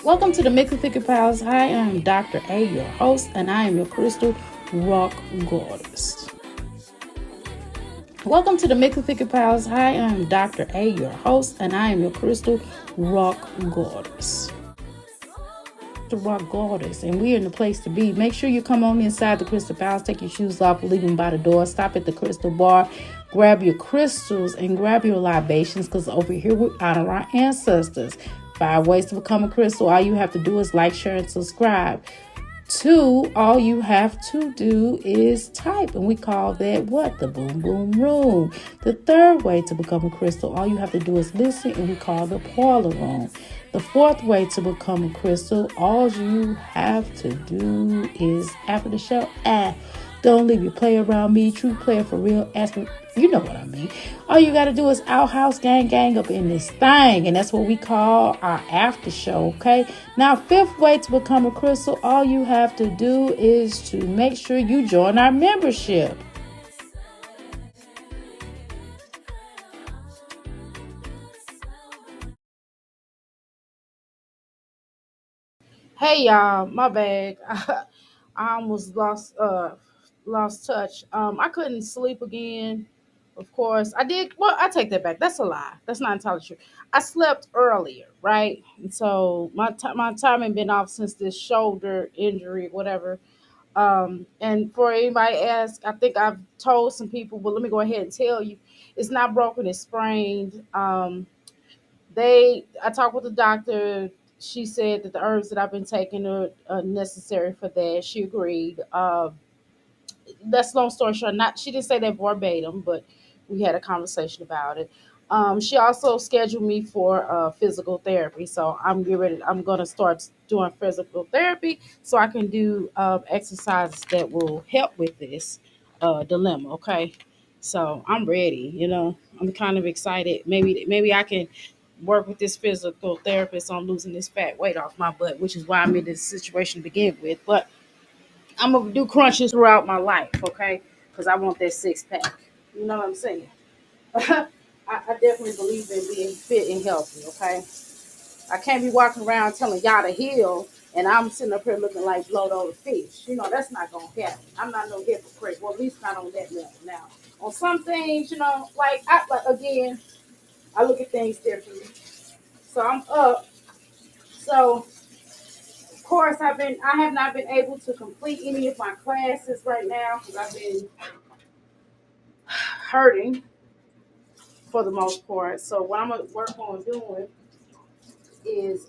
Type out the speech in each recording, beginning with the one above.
Welcome to the Mix of Thicker Pals. I am Dr. A, your host, and I am your crystal rock goddess. Welcome to the Mix of Thicker Pals. I am Dr. A, your host, and I am your crystal rock goddess. The rock goddess, and we're in the place to be. Make sure you come on inside the crystal palace, take your shoes off, leave them by the door, stop at the crystal bar, grab your crystals and grab your libations, because over here we honor our ancestors. 5 ways to become a crystal. All you have to do is like, share, and subscribe. 2, all you have to do is type, and we call that what? The boom boom room. The 3rd way to become a crystal, all you have to do is listen, and we call the parlor room. The 4th way to become a crystal, all you have to do is after the show, don't leave your player around me. True player for real. Ask me, you know what I mean. All you got to do is outhouse gang up in this thing. And that's what we call our after show, okay? Now, 5th way to become a crystal, all you have to do is to make sure you join our membership. Hey y'all, my bad. I almost lost touch. I couldn't sleep again. Of course, I did. Well, I take that back. That's a lie. That's not entirely true. I slept earlier, right? And so my time had been off since this shoulder injury, whatever. And for anybody ask, I think I've told some people, but let me go ahead and tell you, it's not broken. It's sprained. I talked with the doctor. She said that the herbs that I've been taking are necessary for that. She agreed. That's long story short. Not She didn't say that verbatim, but we had a conversation about it. She also scheduled me for physical therapy, so I'm getting ready. I'm going to start doing physical therapy so I can do exercises that will help with this dilemma. Okay, so I'm ready. I'm kind of excited. Maybe I can work with this physical therapist on losing this fat weight off my butt, which is why I'm in this situation to begin with. But I'm gonna do crunches throughout my life, okay? Because I want that 6 pack. You know what I'm saying? I definitely believe in being fit and healthy, okay? I can't be walking around telling y'all to heal, and I'm sitting up here looking like bloat over fish. That's not gonna happen. I'm not no hypocrite. Well, at least not on that level. Now, on some things, again, I look at things differently. So I'm up. So of course, I have not been able to complete any of my classes right now because I've been hurting for the most part. So what I'm gonna work on doing is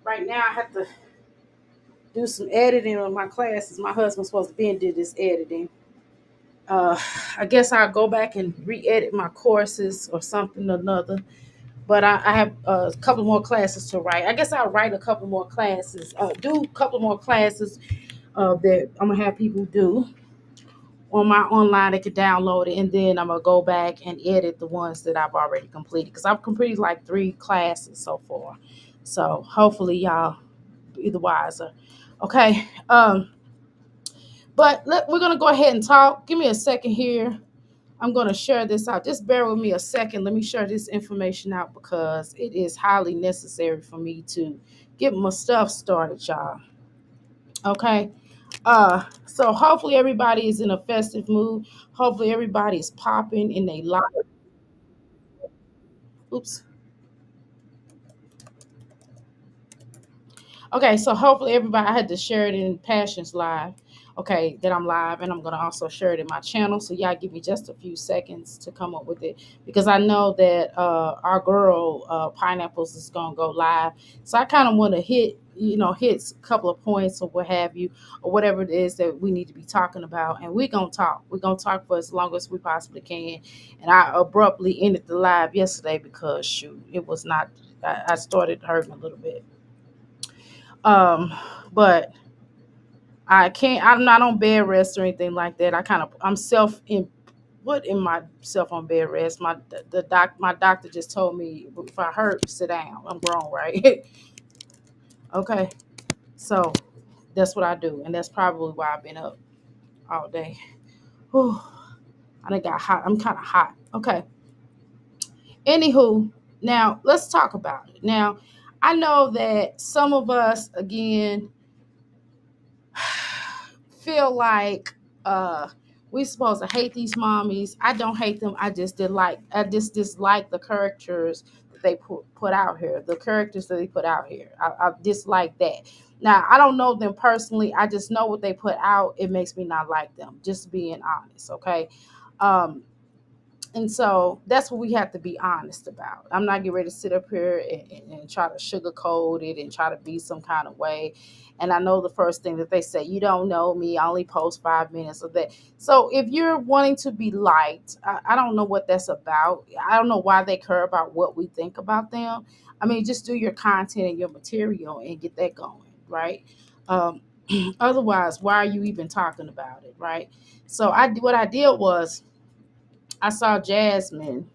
right now I have to do some editing on my classes. My husband's supposed to be and did this editing. Uh, I guess I'll go back and re-edit my courses or something or another. But I have a couple more classes to write. I guess I'll write a couple more classes, do a couple more classes that I'm gonna have people do on my online. They could download it, and then I'm gonna go back and edit the ones that I've already completed because I've completed like 3 classes so far. So hopefully y'all be the wiser. Okay. But we're gonna go ahead and talk. Give me a second here. I'm gonna share this out. Just bear with me a second. Let me share this information out because it is highly necessary for me to get my stuff started, y'all. Okay. So hopefully everybody is in a festive mood. Hopefully everybody is popping in their life. Oops. Okay, so hopefully everybody, I had to share it in Passions Live. Okay, that I'm live, and I'm gonna also share it in my channel. So y'all give me just a few seconds to come up with it because I know that our girl Pineapples is gonna go live. So I kind of want to hit a couple of points or what have you, or whatever it is that we need to be talking about, and we're gonna talk. We're gonna talk for as long as we possibly can. And I abruptly ended the live yesterday because shoot, it was not. I started hurting a little bit. Um, but I can't. I'm not on bed rest or anything like that. I'm self in putting myself on bed rest. My doctor just told me if I hurt, sit down. I'm grown, right? Okay, so that's what I do, and that's probably why I've been up all day. Whew, I done got hot. I'm kind of hot. Okay. Anywho, now let's talk about it. Now, I know that some of us, again, feel like we supposed to hate these mommies. I don't hate them. I just dislike the characters that they put out here. The characters that they put out here. I dislike that. Now I don't know them personally. I just know what they put out. It makes me not like them. Just being honest, okay? Um, and so that's what we have to be honest about. I'm not getting ready to sit up here and try to sugarcoat it and try to be some kind of way. And I know the first thing that they say, you don't know me, I only post 5 minutes of that. So if you're wanting to be liked, I don't know what that's about. I don't know why they care about what we think about them. I mean, just do your content and your material and get that going, right? Um, Otherwise, why are you even talking about it, right? So what I did was I saw Jasmine.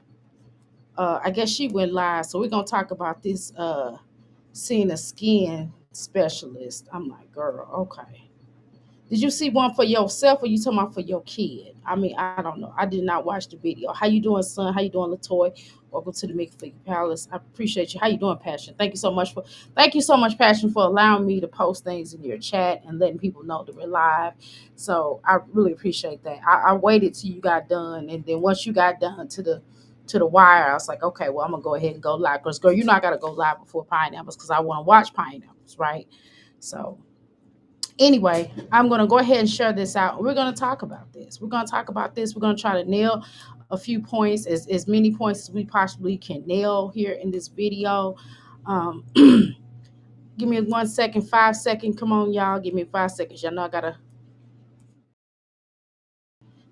I guess she went live, so we're gonna talk about this. Seeing a skin specialist. I'm like, girl, okay. Did you see one for yourself, or you talking about for your kid? I mean, I don't know. I did not watch the video. How you doing, son? How you doing, Latoy? Welcome to the Make Figure Palace. I appreciate you. How you doing, Passion? Thank you so much, Passion, for allowing me to post things in your chat and letting people know that we're live. So I really appreciate that. I waited till you got done, and then once you got done to the wire, I was like, okay, well, I'm gonna go ahead and go live. Because girl, you know I gotta go live before pineapples because I want to watch pineapples, right? So anyway, I'm going to go ahead and share this out. We're going to talk about this. We're going to talk about this. We're going to try to nail a few points, as many points as we possibly can nail here in this video. Give me 1 second, 5 seconds. Come on, y'all. Give me 5 seconds. Y'all know I got to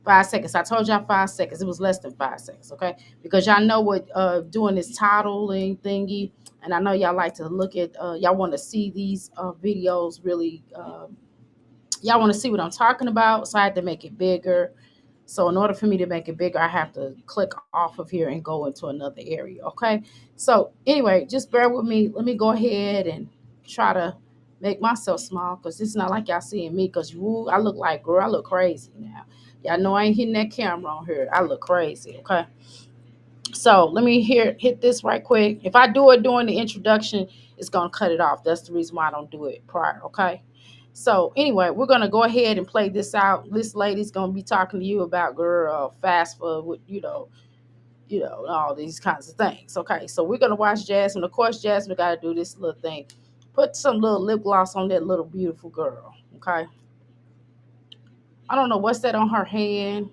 5 seconds. I told y'all 5 seconds. It was less than 5 seconds, okay? Because y'all know what doing this titling thingy, and I know y'all like to look at, y'all want to see these videos really. Y'all want to see what I'm talking about, so I had to make it bigger. So in order for me to make it bigger, I have to click off of here and go into another area. Okay. So anyway, just bear with me. Let me go ahead and try to make myself small because it's not like y'all seeing me because I look like, girl, I look crazy now. Y'all know I ain't hitting that camera on here. I look crazy. Okay. So let me hit this right quick. If I do it during the introduction, it's gonna cut it off. That's the reason why I don't do it prior. Okay. So anyway, we're gonna go ahead and play this out. This lady's gonna be talking to you about girl fast food, all these kinds of things. Okay. So we're gonna watch Jasmine. Of course, Jasmine gotta do this little thing. Put some little lip gloss on that little beautiful girl. Okay. I don't know what's that on her hand.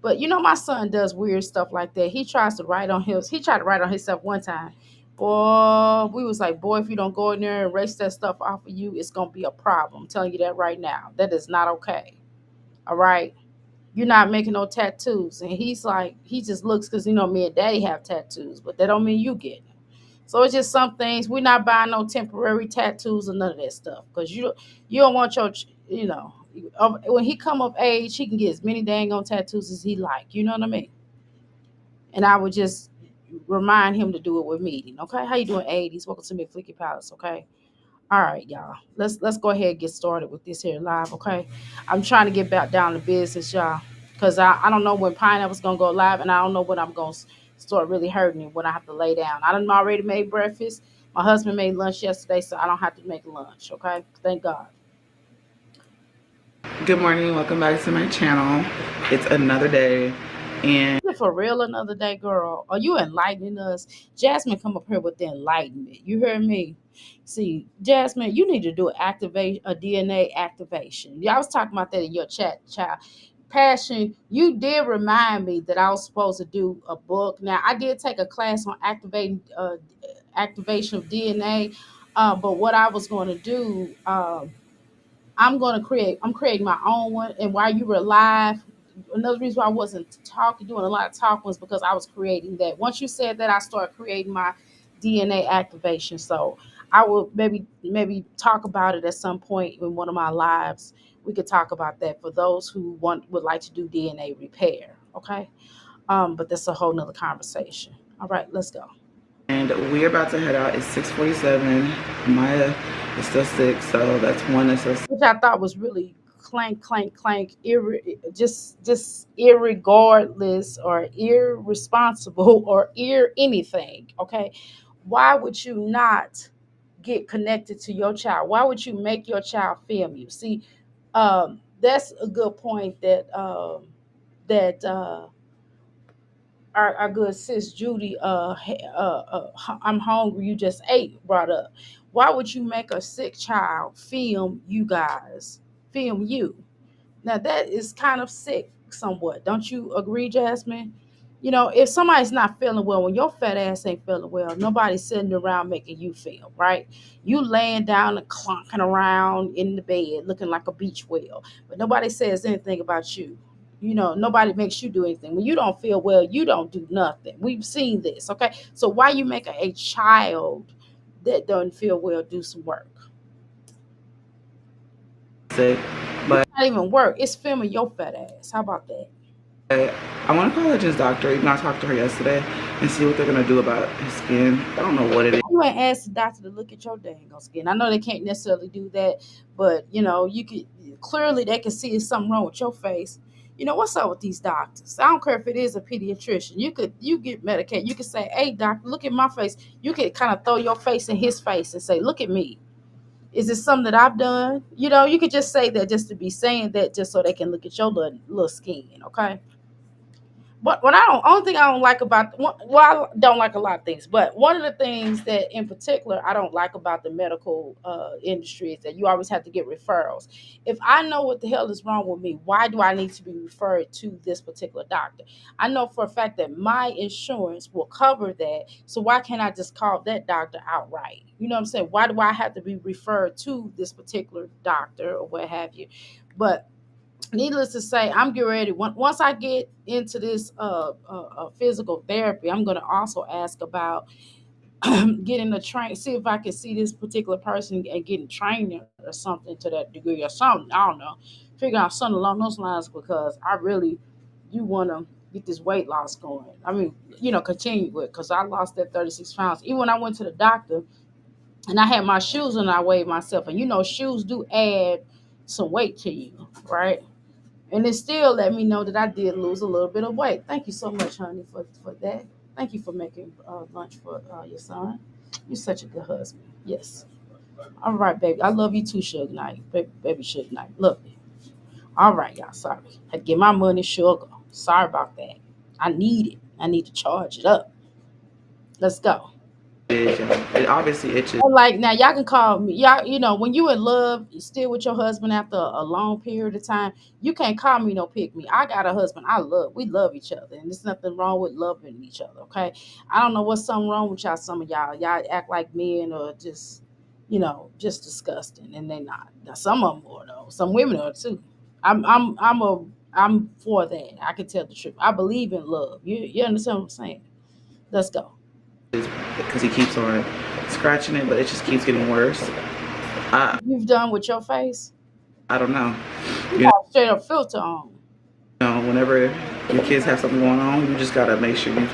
But my son does weird stuff like that. He tried to write on himself one time. Boy, we was like, boy, if you don't go in there and erase that stuff off of you, it's gonna be a problem. I'm telling you that right now. That is not okay. All right. You're not making no tattoos. And he's like, he just looks because me and daddy have tattoos, but that don't mean you get them. So it's just some things. We're not buying no temporary tattoos or none of that stuff. Because you don't want when he come of age, he can get as many dang on tattoos as he like. You know what I mean? And I would just remind him to do it with me. Okay, how you doing, 80s? Welcome to McFlicky Palace. Okay, all right, y'all. Let's go ahead and get started with this here live. Okay, I'm trying to get back down to business, y'all, because I don't know when Pineapple's gonna go live, and I don't know when I'm gonna start really hurting it when I have to lay down. I done already made breakfast. My husband made lunch yesterday, so I don't have to make lunch. Okay, thank God. Good morning, welcome back to my channel. It's another day and For real, another day, girl. Are you enlightening us? Jasmine, come up here with the enlightenment. You hear me? See, Jasmine, you need to do a DNA activation. Yeah, I was talking about that in your chat, child. Passion, you did remind me that I was supposed to do a book. Now, I did take a class on activation of DNA, but what I was going to do, I'm creating my own one. And while you were live, another reason why I wasn't doing a lot of talking was because I was creating that. Once you said that, I started creating my DNA activation. So I will maybe talk about it at some point in one of my lives. We could talk about that for those who would like to do DNA repair. Okay. But that's a whole nother conversation. All right, let's go. we're about to head out. It's 6:47. Maya is still sick, so that's one that's still sick. Which I thought was really clank, clank, clank, just irregardless or irresponsible or anything. Okay, why would you not? get connected to your child? Why would you make your child film you? See, that's a good point that that our good sis Judy, I'm hungry, you just ate, brought up. Why would you make a sick child film you guys, film you? Now that is kind of sick, somewhat. Don't you agree, Jasmine? You know, if somebody's not feeling well, when your fat ass ain't feeling well, nobody's sitting around making you feel right. You laying down and clunking around in the bed, looking like a beach whale, but nobody says anything about you. You know, nobody makes you do anything. When you don't feel well, you don't do nothing. We've seen this, okay? So why you make a child that doesn't feel well do some work? sick. It's But not even work. It's filming your fat ass. How about that? I want to call her just doctor. Even though I talked to her yesterday and see what they're gonna do about his skin. I don't know what it is. You ain't asked the doctor to look at your dang on skin. I know they can't necessarily do that, but you know, you could clearly they can see there's something wrong with your face. You know, what's up with these doctors? I don't care if it is a pediatrician. You get medicated. You can say, "Hey, doctor, look at my face." You can kind of throw your face in his face and say, "Look at me. Is it something that I've done?" You know, you could just say that just to be saying that, just so they can look at your little skin. Okay. What I don't, only thing I don't like about, well, I don't like a lot of things, but one of the things that in particular I don't like about the medical industry is that you always have to get referrals. If I know what the hell is wrong with me, why do I need to be referred to this particular doctor? I know for a fact that my insurance will cover that, so why can't I just call that doctor outright? You know what I'm saying? Why do I have to be referred to this particular doctor or what have you? But needless to say, I'm getting ready. Once I get into this physical therapy, I'm going to also ask about getting a train. See if I can see this particular person and getting trained or something to that degree or something. I don't know. Figure out something along those lines because I really do want to get this weight loss going. I mean, you know, continue with because I lost that 36 pounds. Even when I went to the doctor and I had my shoes and I weighed myself, and you know, shoes do add some weight to you, right? And it still let me know that I did lose a little bit of weight. Thank you so much, honey, for that. Thank you for making lunch for your son. You're such a good husband. Yes. All right, baby. I love you too, Suge Knight. Baby Suge Knight. Love you. All right, y'all. Sorry. I get my money, sugar. Sorry about that. I need it. I need to charge it up. Let's go. It obviously itches. Like now, y'all can call me. Y'all, you know, when you in love, still with your husband after a long period of time, you can't call me no pick me. I got a husband. We love each other, and there's nothing wrong with loving each other. Okay, I don't know what's something wrong with y'all. Some of y'all, act like men or just, you know, just disgusting, and they not. Now, some of them are though. Some women are too. I'm for that. I can tell the truth. I believe in love. You understand what I'm saying? Let's go. Because he keeps on scratching it, but it just keeps getting worse. I You've done with your face. I don't know. You You know, got straight up filter on. whenever your kids have something going on, you just gotta make sure you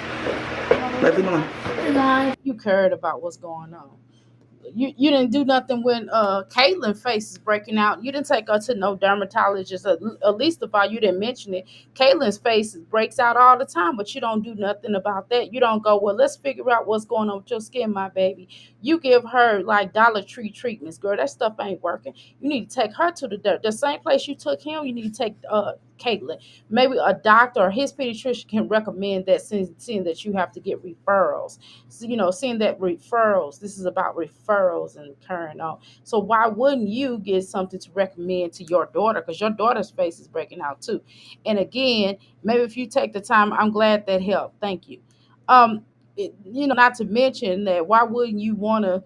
let them know. You cared about what's going on. You didn't do nothing when Caitlyn face is breaking out. You didn't take her to no dermatologist. At least of all, you didn't mention it. Caitlyn's face breaks out all the time, but you don't do nothing about that. You don't go, well, let's figure out what's going on with your skin, my baby. You give her like Dollar Tree treatments, girl. That stuff ain't working. You need to take her to the same place you took him. You need to take Caitlyn. Maybe a doctor or his pediatrician can recommend that, seeing that you have to get referrals. So, you know, seeing that referrals, this is about referrals and carrying on. So why wouldn't you get something to recommend to your daughter? Because your daughter's face is breaking out too. And again, maybe if you take the time, I'm glad that helped. Thank you. You know, not to mention that why wouldn't you want to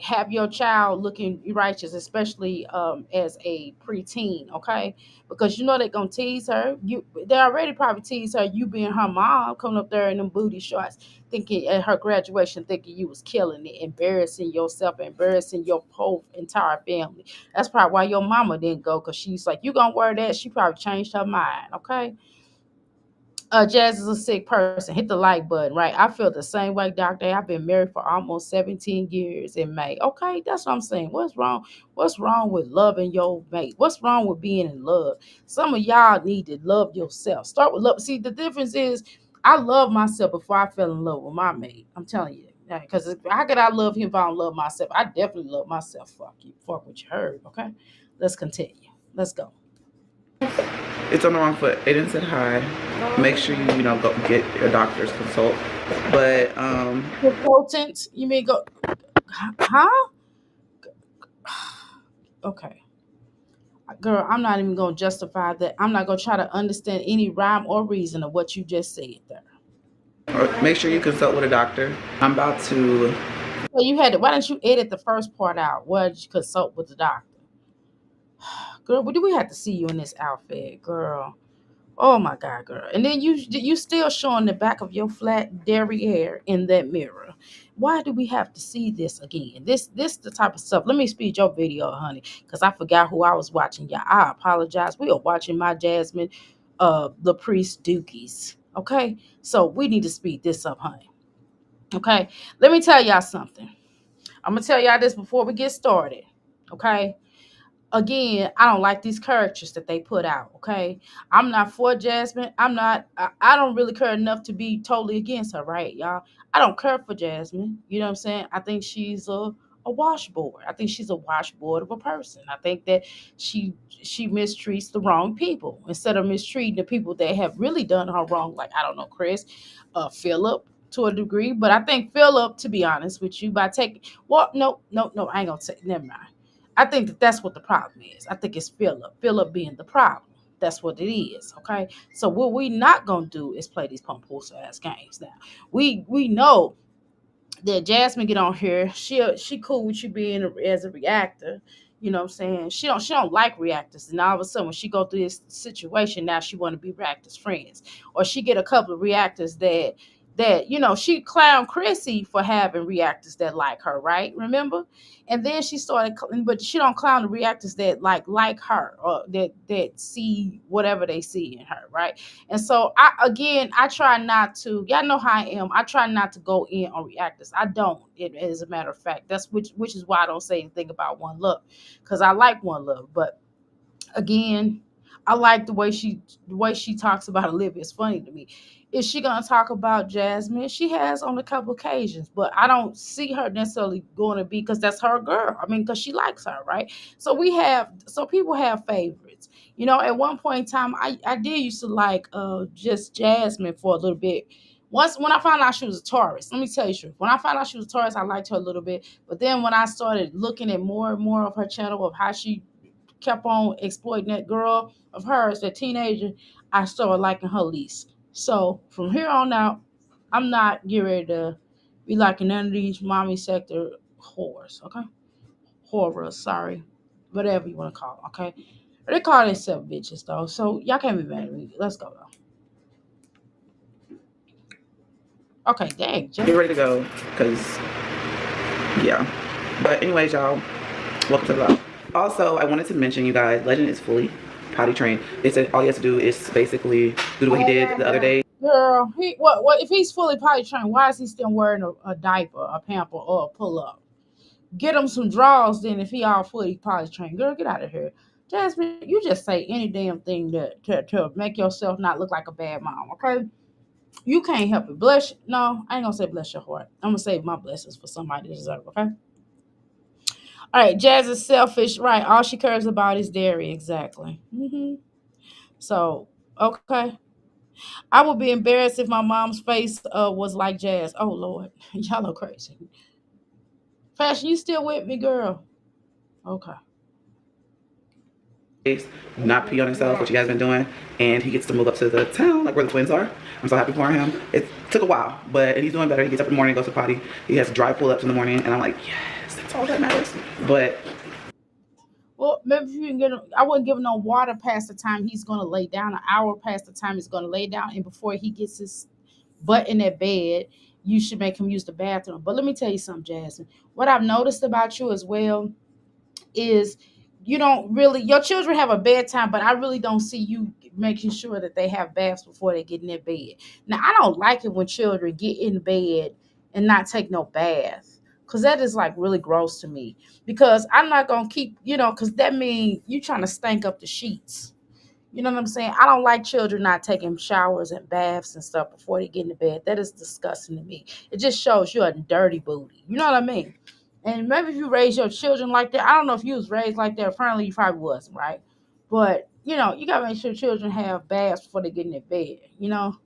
have your child looking righteous, especially as a preteen, okay? Because you know they're gonna tease her. They already probably tease her. You being her mom, coming up there in them booty shorts, thinking at her graduation, thinking you was killing it, embarrassing yourself, embarrassing your whole entire family. That's probably why your mama didn't go, because she's like, you gonna wear that? She probably changed her mind, okay? Jazz is a sick person. Hit the like button, right? I feel the same way, Doctor. I've been married for almost 17 years in May. Okay, that's what I'm saying. What's wrong? What's wrong with loving your mate? What's wrong with being in love? Some of y'all need to love yourself. Start with love. See, the difference is I love myself before I fell in love with my mate. I'm telling you. Because how could I love him if I don't love myself? I definitely love myself. Fuck you. Fuck what you heard. Okay, let's continue. Let's go. It's on the wrong foot. Aiden said hi. Make sure you know go get your doctor's consult. But Potent? You mean go? Huh? Okay, girl. I'm not even gonna justify that. I'm not gonna try to understand any rhyme or reason of what you just said there. make sure you consult with a doctor. I'm about to. Well, you had to. Why didn't you edit the first part out? Why did you consult with the doctor? Girl, do we have to see you in this outfit, girl? Oh my God, girl! And then you still showing the back of your flat dairy hair in that mirror. Why do we have to see this again? This the type of stuff. Let me speed your video, honey, because I forgot who I was watching. Yeah, I apologize. We are watching my Jasmine, the priest Dookies. Okay, so we need to speed this up, honey. Okay, let me tell y'all something. I'm gonna tell y'all this before we get started. Okay, again, I don't like these characters that they put out. Okay, I'm not for Jasmine. I'm not. I don't really care enough to be totally against her, right, y'all? I don't care for Jasmine. You know what I'm saying? I think she's a washboard. I think she's a washboard of a person. I think that she mistreats the wrong people instead of mistreating the people that have really done her wrong. Like I don't know, Chris, Philip to a degree, but I think Philip, to be honest with you, by taking well, no, no, no, I ain't gonna say. Never mind. I think that that's what the problem is. I think it's Philip. Philip being the problem. That's what it is. Okay. So what we not gonna do is play these pumposa ass games. Now we know that Jasmine get on here. She cool with you being as a reactor. You know what I'm saying? She don't like reactors. And all of a sudden when she go through this situation, now she want to be reactors friends. Or she get a couple of reactors that she clown Chrissy for having reactors that like her, right? Remember? And then she started, but she don't clown the reactors that like her or that see whatever they see in her, right? And so I try not to. Y'all know how I am. I try not to go in on reactors. I don't. As a matter of fact, that's which is why I don't say anything about One Love, because I like One Love, but again, I like the way she talks about Olivia. It's funny to me. Is she gonna talk about Jasmine? She has on a couple occasions, but I don't see her necessarily going to be because that's her girl. I mean, because she likes her, right? So people have favorites. At one point in time, I did used to like just Jasmine for a little bit. Once when I found out she was a Taurus, let me tell you the truth. When I found out she was a Taurus, I liked her a little bit. But then when I started looking at more and more of her channel of how she kept on exploiting that girl of hers, that teenager, I started liking her least. So from here on out, I'm not getting ready to be liking none of these mommy sector whores, okay? Horrors, sorry. Whatever you want to call them, okay? They call themselves bitches though, so y'all can't be mad at me. Let's go though. Okay, dang, Get Jeff. ready to go, cause yeah. But anyways, y'all, welcome to the vlog. Also, I wanted to mention, you guys, Legend is fully potty trained. They said all he has to do is basically do what he did the other day. Girl, what if he's fully potty trained? Why is he still wearing a diaper, a pamper, or a pull up? Get him some draws then if he all fully potty trained. Girl, get out of here. Jasmine, you just say any damn thing to make yourself not look like a bad mom, okay? You can't help it. No, I ain't gonna say bless your heart. I'm gonna save my blessings for somebody to deserve, okay? All right, Jazz is selfish, right? All she cares about is dairy, exactly. So, okay. I would be embarrassed if my mom's face was like Jazz. Oh Lord, y'all are crazy. Fashion, you still with me, girl? Okay. Not pee on himself, which he has been doing, and he gets to move up to the town, like where the twins are. I'm so happy for him. It took a while, but he's doing better. He gets up in the morning, goes to potty. He has dry pull-ups in the morning, and I'm like, yes, that's all that matters. But Well, maybe if you can get him, I wouldn't give him no water past the time he's gonna lay down. An hour past the time he's gonna lay down, and before he gets his butt in that bed, you should make him use the bathroom. But let me tell you something, Jasmine. What I've noticed about you as well is you don't really your children have a bedtime, but I really don't see you making sure that they have baths before they get in their bed. Now I don't like it when children get in bed and not take no bath. Cause that is like really gross to me. Because I'm not gonna keep, because that means you trying to stank up the sheets. You know what I'm saying? I don't like children not taking showers and baths and stuff before they get into bed. That is disgusting to me. It just shows you're a dirty booty. You know what I mean? And maybe if you raise your children like that, I don't know if you was raised like that. Apparently, you probably wasn't, right? But you gotta make sure children have baths before they get in their bed. You don't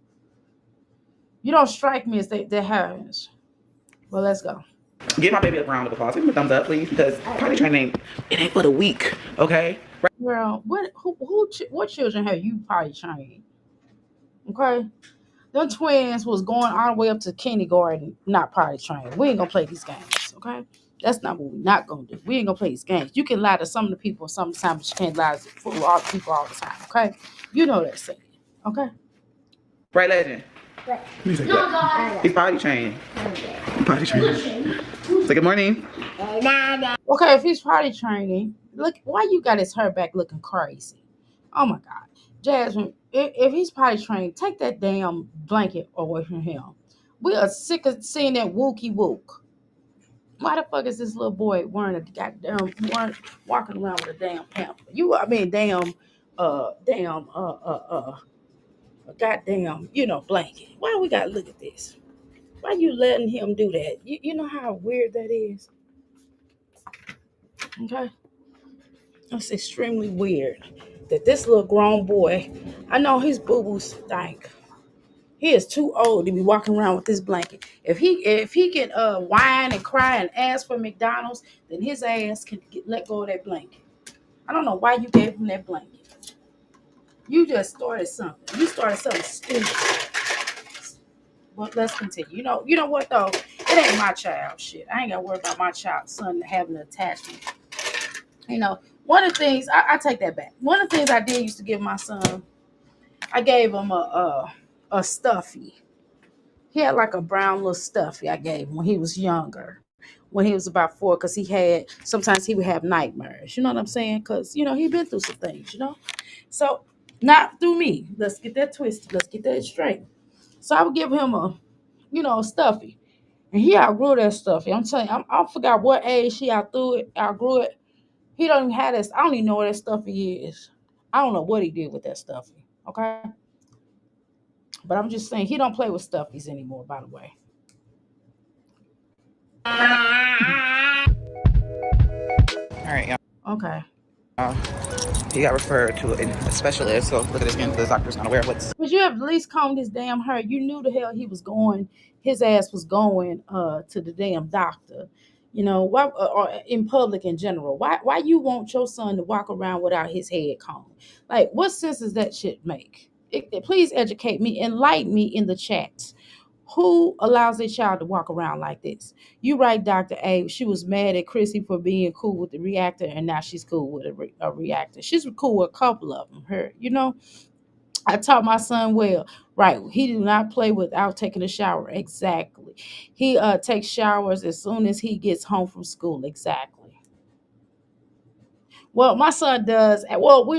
strike me as that happens. Well, let's go. Give my baby a round of applause. Give him a thumbs up, please, because potty training it ain't but a week, okay? Girl, what children have you potty trained? Okay, them twins was going all the way up to kindergarten, not potty trained. We ain't gonna play these games, okay? That's not what we're not gonna do. We ain't gonna play these games. You can lie to some of the people sometimes, but you can't lie to all the people all the time, okay? You know that saying, okay? Right, Legend? He's like that. He's potty trained. Potty trained. So good morning. Okay, if he's potty training, look, why you got his hair back looking crazy? Oh my God. Jasmine, if he's potty trained, take that damn blanket away from him. We are sick of seeing that wookie wook. Why the fuck is this little boy wearing a goddamn walking around with a damn pamper? A goddamn, blanket. Why we gotta look at this? Why you letting him do that? You know how weird that is? Okay? That's extremely weird. That this little grown boy, I know his boo-boo stink. He is too old to be walking around with this blanket. If he can whine and cry and ask for McDonald's, then his ass can let go of that blanket. I don't know why you gave him that blanket. You just started something. You started something stupid. But let's continue. You know what though? It ain't my child. Shit, I ain't gotta worry about my child son having an attachment. One of the things I take that back. One of the things I did used to give my son, I gave him a stuffy. He had like a brown little stuffy I gave him when he was younger, when he was about 4, because sometimes he would have nightmares. You know what I'm saying? Because, he'd been through some things, So, not through me. Let's get that twisted. Let's get that straight. So, I would give him a stuffy. And he outgrew that stuffy. I'm telling you, I forgot what age he outgrew it. He don't even have this. I don't even know what that stuffy is. I don't know what he did with that stuffy. Okay. But I'm just saying he don't play with stuffies anymore, by the way. All right, y'all. Okay. He got referred to a specialist. So look at this again. The doctor's not aware of what's. But you have at least combed his damn hair. You knew the hell he was going. His ass was going to the damn doctor. Why or in public in general? Why you want your son to walk around without his head combed? Like, what sense does that shit make? Please educate me, enlighten me in the chat. Who allows their child to walk around like this? You right, Dr. A. She was mad at Chrissy for being cool with the reactor, and now she's cool with a reactor. She's cool with a couple of them. I taught my son well. Right. He do not play without taking a shower. Exactly. He takes showers as soon as he gets home from school. Exactly. Well, my son does. Well,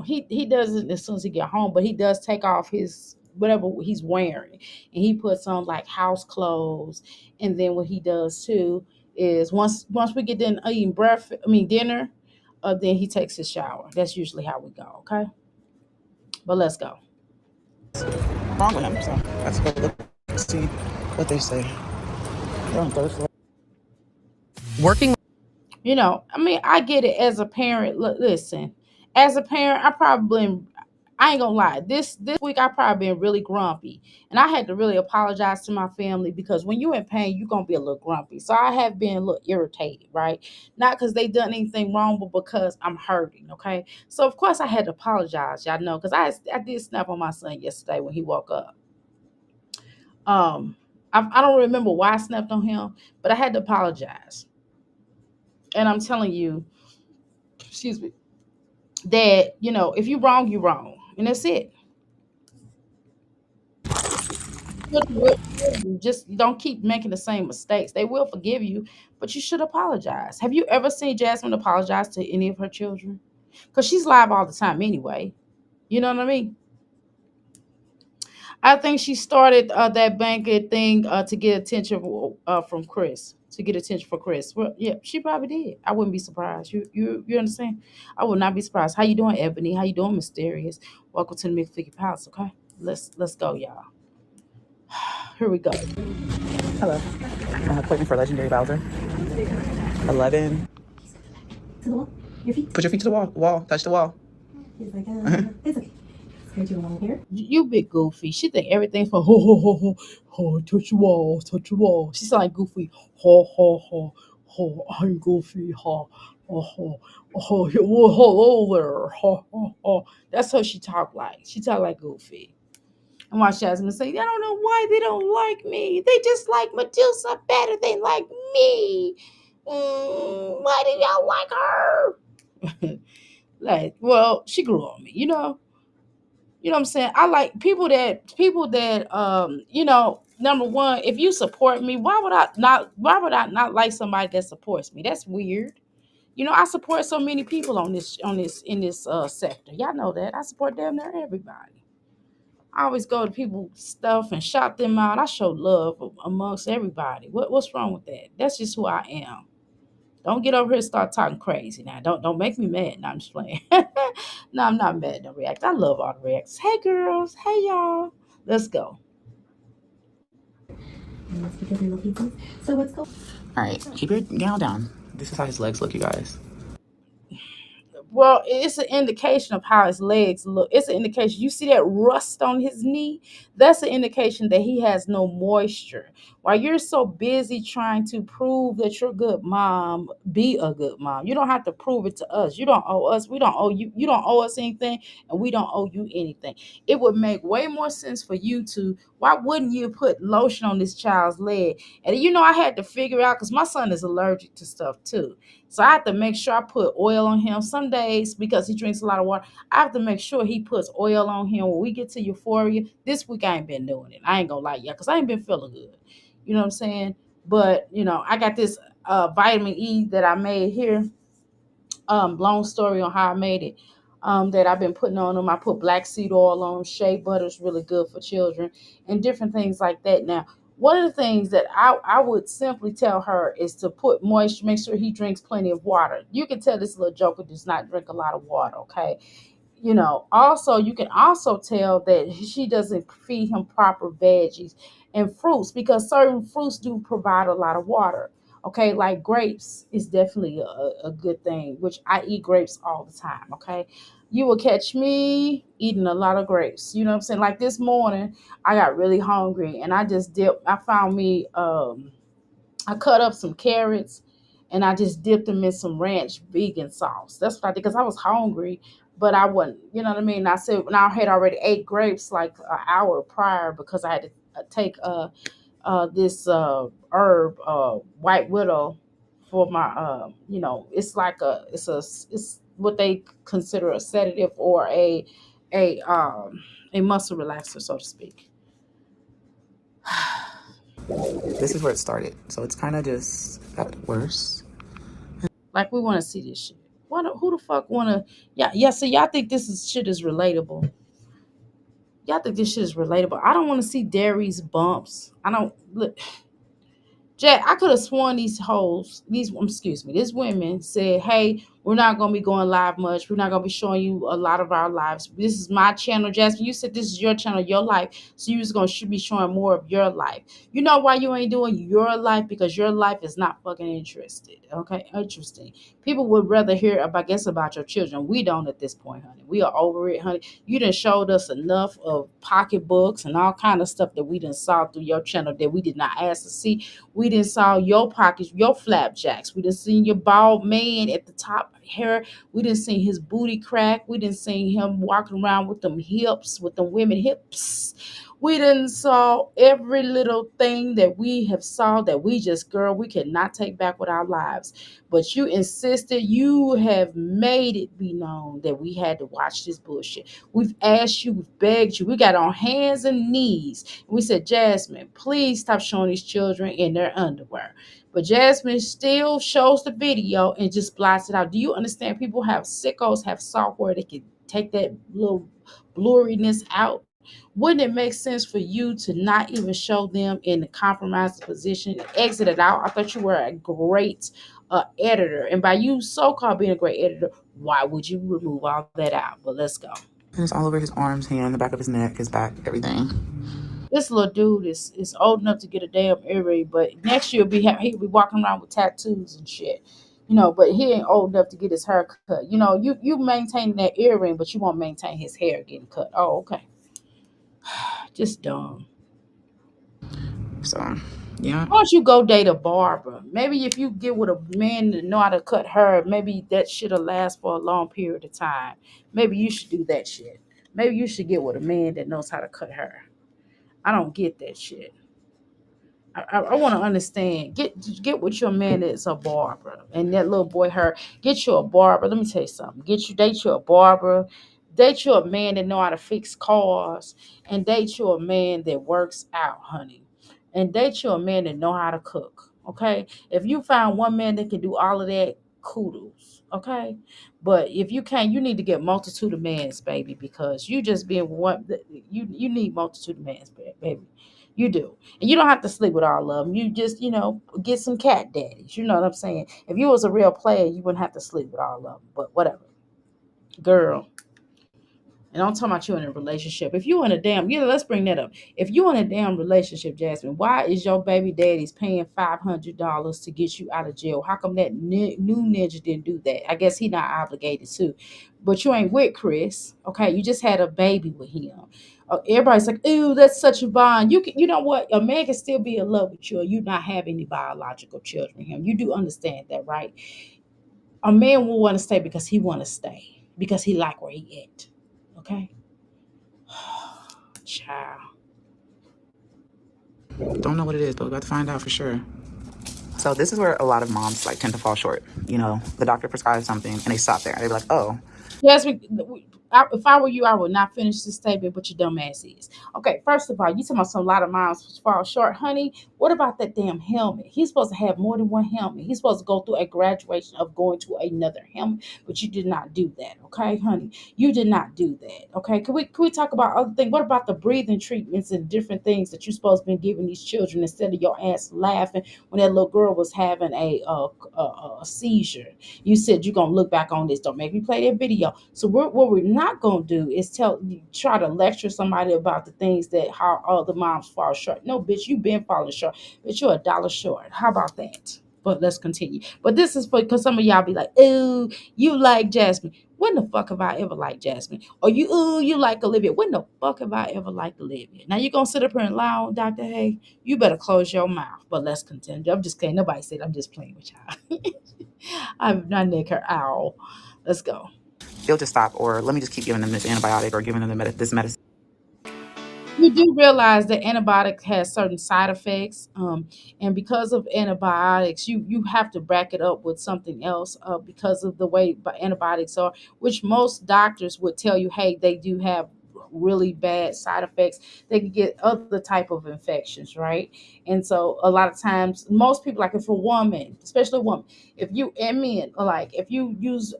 he does it as soon as he get home, but he does take off his whatever he's wearing, and he puts on like house clothes. And then what he does too is once we get done eating dinner, then he takes his shower. That's usually how we go. Okay, but let's go. Wrong with him. So let's go look see what they say. They're on third floor. Working. I get it as a parent. Listen, as a parent, I ain't gonna lie. This week I probably been really grumpy, and I had to really apologize to my family because when you're in pain, you're gonna be a little grumpy. So I have been a little irritated, right? Not because they done anything wrong, but because I'm hurting. Okay, so of course I had to apologize, y'all know, because I did snap on my son yesterday when he woke up. I don't remember why I snapped on him, but I had to apologize, and I'm telling you, excuse me, that if you wrong, you wrong, and that's it. Just don't keep making the same mistakes. They will forgive you, but you should apologize. Have you ever seen Jasmine apologize to any of her children? Because she's live all the time anyway. You know what I mean? I think she started that banking thing to get attention from Chris, to get attention for Chris. Well, yeah, she probably did. I wouldn't be surprised. You understand? I would not be surprised. How you doing, Ebony? How you doing, Mysterious? Welcome to the Mixed Figure Palace. Okay, let's go, y'all. Here we go. Hello. Appointment for Legendary Bowser. 11. To the wall. Your feet. Put your feet to the wall. Wall. Touch the wall. He's like, it's okay. Spread you along here. You big goofy. She think everything's for ho ho ho ho ho. Touch the wall, touch the wall. She sound like Goofy. Ho ho ho ho. I'm Goofy. Ha ho ho ho. Ho there. Ha ha ha. That's how she talk like. She talk like Goofy. And watch Jasmine say, I don't know why they don't like me. They just like Medusa better. They like me. Why do y'all like her? Like, well, she grew on me, you know. You know what I'm saying? I like people that number one, if you support me, why would I not like somebody that supports me? That's weird. You know, I support so many people on this in this sector. Y'all know that. I support damn near everybody. I always go to people's stuff and shout them out. I show love amongst everybody. What's wrong with that? That's just who I am. Don't get over here and start talking crazy now. Don't make me mad. No, I'm just playing. No, I'm not mad. Don't react. I love all the reacts. Hey girls. Hey y'all. Let's go. And that's because I love you. So what's going All right. Keep your gown down. This is how his legs look, you guys. Well, it's an indication of how his legs look. It's an indication. You see that rust on his knee? That's an indication that he has no moisture. While you're so busy trying to prove that you're a good mom, be a good mom. You don't have to prove it to us. You don't owe us. We don't owe you. You don't owe us anything, and we don't owe you anything. It would make way more sense for you to. Why wouldn't you put lotion on this child's leg? And I had to figure out because my son is allergic to stuff too. So I have to make sure I put oil on him. Some days, because he drinks a lot of water, I have to make sure he puts oil on him. When we get to Euphoria, this week I ain't been doing it. I ain't gonna lie, yeah, because I ain't been feeling good. You know what I'm saying? But I got this vitamin E that I made here. Long story on how I made it. That I've been putting on them. I put black seed oil on them. Shea butter is really good for children, and different things like that. Now, one of the things that I would simply tell her is to put moisture, make sure he drinks plenty of water. You can tell this little joker does not drink a lot of water, okay? Also you can also tell that she doesn't feed him proper veggies and fruits because certain fruits do provide a lot of water. Okay, like grapes is definitely a good thing, which I eat grapes all the time. Okay, you will catch me eating a lot of grapes. You know what I'm saying? Like this morning I got really hungry and I found me I cut up some carrots and I just dipped them in some ranch vegan sauce. That's what I did because I was hungry, but I wasn't, you know what I mean? I said, and I had already ate grapes like an hour prior because I had to take this herb, white widow, for my, it's like it's what they consider a sedative or a muscle relaxer, so to speak. This is where it started. So it's kind of just got worse. Like we want to see this shit. Who the fuck want to? Yeah. So y'all think shit is relatable? Y'all think this shit is relatable? I don't want to see Dairy's bumps. I don't look. Jack, I could have sworn these women said, "Hey, we're not gonna be going live much. We're not gonna be showing you a lot of our lives. This is my channel, Jasmine. You said this is your channel, your life, so you just gonna should be showing more of your life. You know why you ain't doing your life? Because your life is not fucking interested. Okay, interesting. People would rather hear about guess about your children. We don't at this point, honey. We are over it, honey. You done showed us enough of pocketbooks and all kind of stuff that we done saw through your channel that we did not ask to see. We didn't saw your pockets, your flapjacks. We didn't seen your bald man at the top hair. We didn't see his booty crack. We didn't see him walking around with them hips, with the women hips. We didn't saw every little thing that we have saw that we just, girl, we cannot take back with our lives. But you insisted, you have made it be known that we had to watch this bullshit. We've asked you, we've begged you, we got on hands and knees. And we said, Jasmine, please stop showing these children in their underwear. But Jasmine still shows the video and just blasts it out. Do you understand? People have sickos, have software that can take that little blurriness out. Wouldn't it make sense for you to not even show them in the compromised position, exit it out? I thought you were a great editor, and by you so-called being a great editor, why would you remove all that out? But let's go. And it's all over his arms, hand, the back of his neck, his back, everything. This little dude is old enough to get a damn earring, but next year he'll be walking around with tattoos and shit. But he ain't old enough to get his hair cut. You maintain that earring, but you won't maintain his hair getting cut. Oh, okay. Just dumb. So, yeah. Why don't you go date a barber? Maybe if you get with a man that know how to cut hair, maybe that shit'll last for a long period of time. Maybe you should do that shit. Maybe you should get with a man that knows how to cut hair. I don't get that shit. I want to understand. Get with your man that's a barber, and that little boy her. Get you a barber. Let me tell you something. Date you a barber. Date you a man that know how to fix cars, and date you a man that works out, honey, and date you a man that know how to cook. Okay, if you find one man that can do all of that, kudos. Okay, but if you can't, you need to get multitude of mans, baby, because you just being one. You need multitude of mans, baby. You do. And you don't have to sleep with all of them. You just, get some cat daddies. You know what I'm saying? If you was a real player, you wouldn't have to sleep with all of them. But whatever. Girl. And I'm talking about you in a relationship. If you in a damn, let's bring that up. If you in a damn relationship, Jasmine, why is your baby daddy's paying $500 to get you out of jail? How come that new ninja didn't do that? I guess he not obligated to. But you ain't with Chris, okay? You just had a baby with him. Everybody's like, "Ooh, that's such a bond." You know what? A man can still be in love with you, or you not have any biological children with him. You do understand that, right? A man will want to stay because he want to stay because he like where he at. Okay, child. Don't know what it is, but we're about to find out for sure. So this is where a lot of moms like tend to fall short. The doctor prescribes something and they stop there. They be like, oh, Yes, if I were you, I would not finish this statement, but your dumb ass is. Okay, first of all, you talking about some lot of moms fall short, honey. What about that damn helmet? He's supposed to have more than one helmet. He's supposed to go through a graduation of going to another helmet, but you did not do that. Okay, honey, you did not do that. Okay, can we talk about other things? What about the breathing treatments and different things that you supposed to be giving these children instead of your ass laughing when that little girl was having a seizure? You said you're gonna look back on this. Don't make me play that video. So what we're not gonna do is try to lecture somebody about the things that how other moms fall short. No, bitch, you've been falling short. But you're $1 short. How about that? But let's continue. But this is because some of y'all be like, "Ooh, you like Jasmine." When the fuck have I ever liked Jasmine? Or you like Olivia? When the fuck have I ever liked Olivia? Now you gonna sit up here and lie on Dr. Hay? You better close your mouth. But let's continue. I'm just kidding. Nobody said I'm just playing with y'all. I'm not Nick her owl. Let's go. they'll just stop, or let me just keep giving them this antibiotic or giving them this medicine. You do realize that antibiotics has certain side effects, and because of antibiotics, you have to back it up with something else because of the way antibiotics are, which most doctors would tell you, hey, they do have really bad side effects. They can get other type of infections, right? And so a lot of times, most people, like if a woman, especially a woman, if you and men, like if you use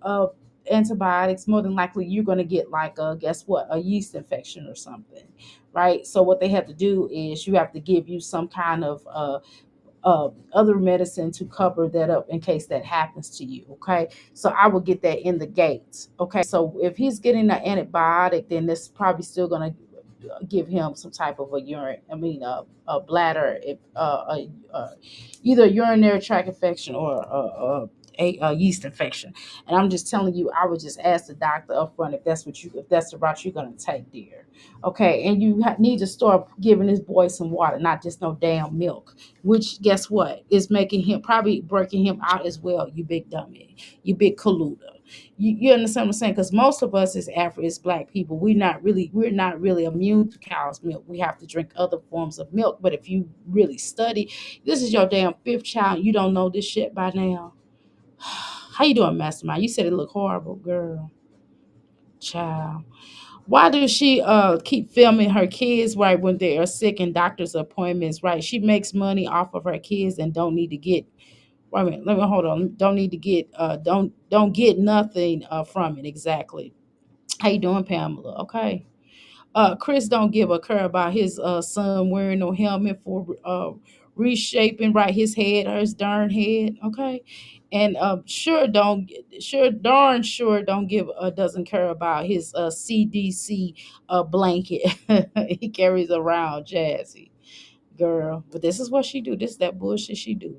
antibiotics, more than likely you're going to get like a guess what, a yeast infection or something, right? So what they have to do is you have to give you some kind of other medicine to cover that up in case that happens to you. Okay, so I will get that in the gates. Okay, so if he's getting an antibiotic, then this probably still going to give him some type of a urine, a bladder, either a urinary tract infection or a yeast infection. And I'm just telling you, I would just ask the doctor up front if that's the route you're gonna take, dear. Okay, and you need to start giving this boy some water, not just no damn milk. Which guess what is making him probably breaking him out as well. You big dummy, you big colluder. You understand what I'm saying? Because most of us as black people, we're not really immune to cow's milk. We have to drink other forms of milk. But if you really study, this is your damn fifth child. You don't know this shit by now. How you doing, Mastermind? You said it looked horrible, girl. Child. Why does she keep filming her kids right when they are sick and doctor's appointments, right? She makes money off of her kids and don't need to get wait a minute, let me hold on. Don't need to get don't get nothing from it exactly. How you doing, Pamela? Okay. Chris don't give a care about his son wearing no helmet for reshaping right his head or his darn head. Okay, and darn sure don't give doesn't care about his CDC blanket he carries around, Jazzy girl. But this is what she do. This is that bullshit she do.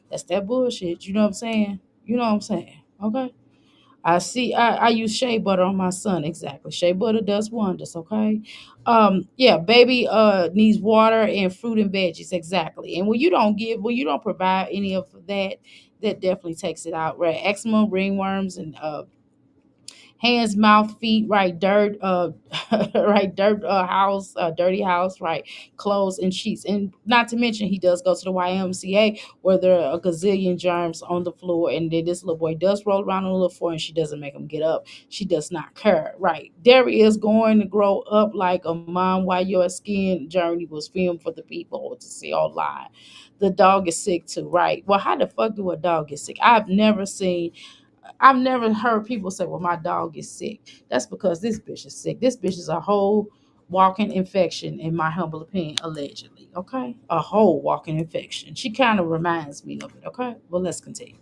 That's that bullshit. You know what I'm saying? You know what I'm saying? Okay. I see. I use shea butter on my son. Exactly. Shea butter does wonders. Okay. Yeah. Baby needs water and fruit and veggies. Exactly. And when you don't provide any of that, that definitely takes it out. Right. Eczema, ringworms, and hands, mouth, feet, right, dirt, right, dirt, house, dirty house, right, clothes and sheets, and not to mention he does go to the YMCA where there are a gazillion germs on the floor, and then this little boy does roll around on the floor, and she doesn't make him get up. She does not care, right? Derry is going to grow up like a mom while your skin journey was filmed for the people to see online. The dog is sick too, right? Well, how the fuck do a dog get sick? I've never heard people say, well, my dog is sick. That's because this bitch is sick. This bitch is a whole walking infection, in my humble opinion, allegedly. Okay? A whole walking infection. She kind of reminds me of it. Okay? Well, let's continue.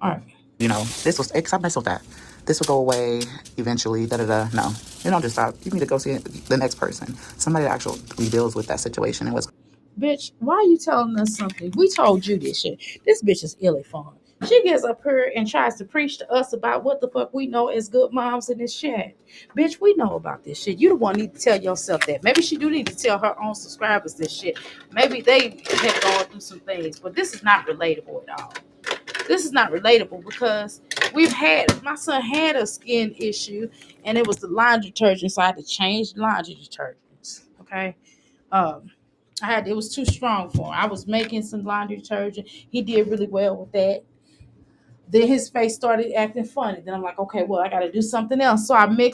All right. This was, because I messed with that. This will go away eventually, da da da. No, you don't just stop. You need to go see the next person, somebody that actually deals with that situation and what's. Bitch, why are you telling us something? We told you this shit. This bitch is illy fun. She gets up here and tries to preach to us about what the fuck we know as good moms in this chat. Bitch, we know about this shit. You the one need to tell yourself that. Maybe she do need to tell her own subscribers this shit. Maybe they have gone through some things, but this is not relatable at all. This is not relatable because my son had a skin issue, and it was the laundry detergent, so I had to change the laundry detergents. Okay. Um, it was too strong for him. I was making some laundry detergent. He did really well with that. Then his face started acting funny. Then I'm like, okay, well, I got to do something else. So my laundry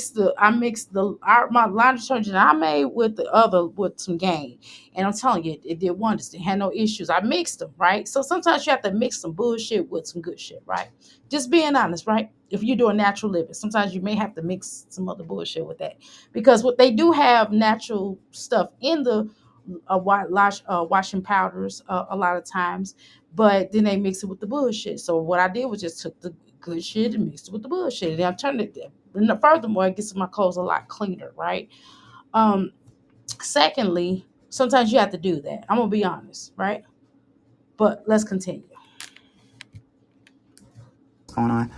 detergent I made with the other with some Gain, and I'm telling you, it did wonders. It had no issues. I mixed them, right. So sometimes you have to mix some bullshit with some good shit, right? Just being honest, right? If you're doing natural living, sometimes you may have to mix some other bullshit with that, because what they do have natural stuff in the washing powders a lot of times, but then they mix it with the bullshit. So what I did was just took the good shit and mixed it with the bullshit, and I turned it. And furthermore, it gets my clothes a lot cleaner, right? Um, Secondly, sometimes you have to do that. I'm gonna be honest, right? But let's continue. Going on.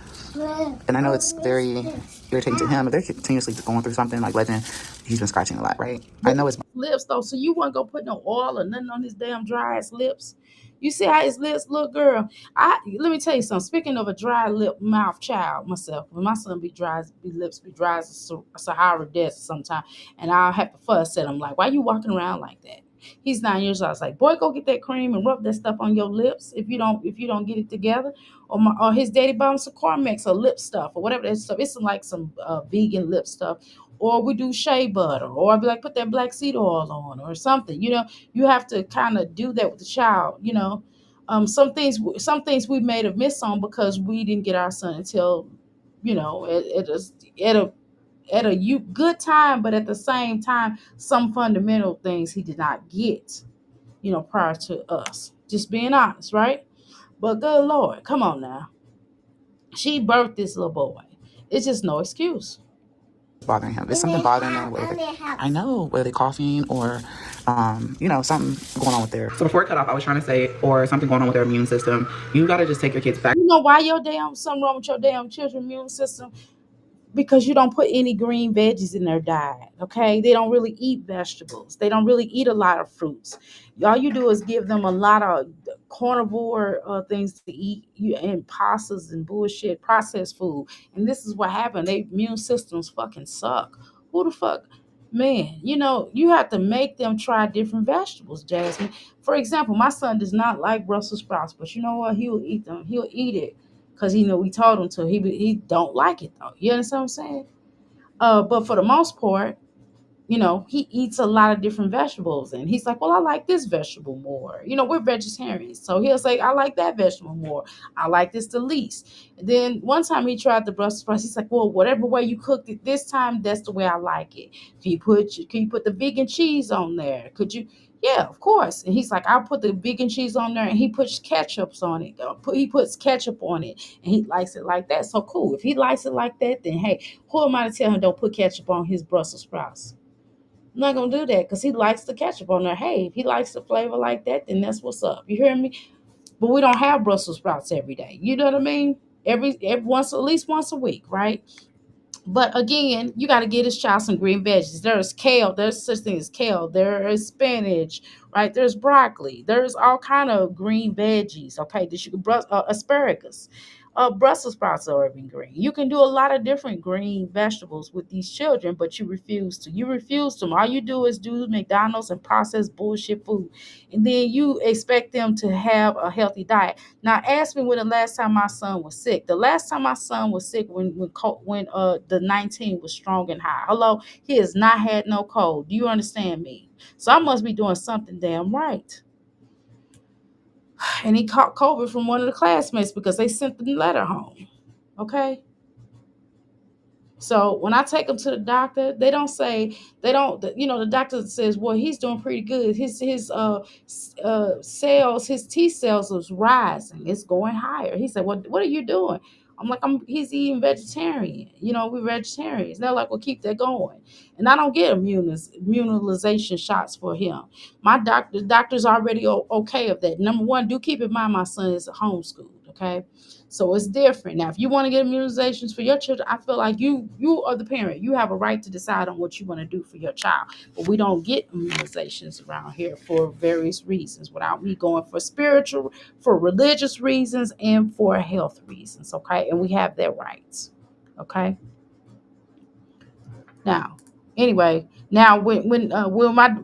And I know it's very irritating to him if they're continuously going through something like Legend. He's been scratching a lot, right? I know it's Lips though, so you weren't gonna put no oil or nothing on his damn dry ass lips. You see how his lips look, girl. Let me tell you something. Speaking of a dry lip mouth child, myself, when my son lips be dry as a Sahara desert sometimes, and I'll have to fuss at him like, why you walking around like that? He's 9 years old. I was like, boy, go get that cream and rub that stuff on your lips if you don't get it together. Or his daddy bought him some Carmex or lip stuff or whatever that stuff. It's like some vegan lip stuff. Or we do shea butter, or I'd be like, put that black seed oil on, or something. You have to kind of do that with the child. Some things we made a miss on because we didn't get our son until, at a good time, but at the same time, some fundamental things he did not get, prior to us. Just being honest, right? But good Lord, come on now. She birthed this little boy. It's just no excuse. bothering him. It's something bothering them. I know, whether they're coughing or, something going on with their. So before it cut off, I was trying to say, or something going on with their immune system. You got to just take your kids back. You know why something wrong with your damn children's immune system? Because you don't put any green veggies in their diet. Okay, they don't really eat vegetables. They don't really eat a lot of fruits. All you do is give them a lot of carnivore things to eat, and pastas and bullshit processed food. And this is what happened. Their immune systems fucking suck. Who the fuck? Man, you have to make them try different vegetables, Jasmine. For example, my son does not like Brussels sprouts, but you know what? He will eat them. He'll eat it because we told him to. He don't like it though. You understand what I'm saying? But for the most part, he eats a lot of different vegetables, and he's like, well, I like this vegetable more. We're vegetarians, so he'll say, I like that vegetable more. I like this the least. And then one time he tried the Brussels sprouts. He's like, well, whatever way you cooked it this time, that's the way I like it. Can you put the vegan cheese on there? Could you? Yeah, of course. And he's like, I'll put the vegan cheese on there, and he puts ketchups on it. He puts ketchup on it, and he likes it like that. So cool. If he likes it like that, then hey, who am I to tell him don't put ketchup on his Brussels sprouts? I'm not gonna do that because he likes the ketchup on there. Hey, if he likes the flavor like that, then that's what's up. You hear me? But we don't have Brussels sprouts every day. You know what I mean? Every once, at least once a week, right? But again, you got to get his child some green veggies. There's kale. There's such thing as kale. There is spinach, right? There's broccoli. There's all kind of green veggies. Okay, that you can asparagus. Brussels sprouts are even green. You can do a lot of different green vegetables with these children, but you refuse to. You refuse to. All you do is do McDonald's and processed bullshit food, and then you expect them to have a healthy diet. Now, ask me when the last time my son was sick. The last time my son was sick when the 19 was strong and high. Hello, he has not had no cold. Do you understand me? So I must be doing something damn right. And he caught COVID from one of the classmates because they sent the letter home. Okay. So when I take him to the doctor, they don't say they don't. The doctor says, "Well, he's doing pretty good. His his T cells is rising. It's going higher." He said, "What are you doing?" I'm like, He's eating vegetarian. We're vegetarians. They're like, "Well, keep that going." And I don't get immunization shots for him. Doctor's already okay of that. Number one, do keep in mind my son is homeschooled. Okay. So it's different. Now, if you want to get immunizations for your children, I feel like you are the parent. You have a right to decide on what you want to do for your child. But we don't get immunizations around here for various reasons without me going for spiritual, for religious reasons, and for health reasons. Okay. And we have their rights. Okay. Now, anyway, now when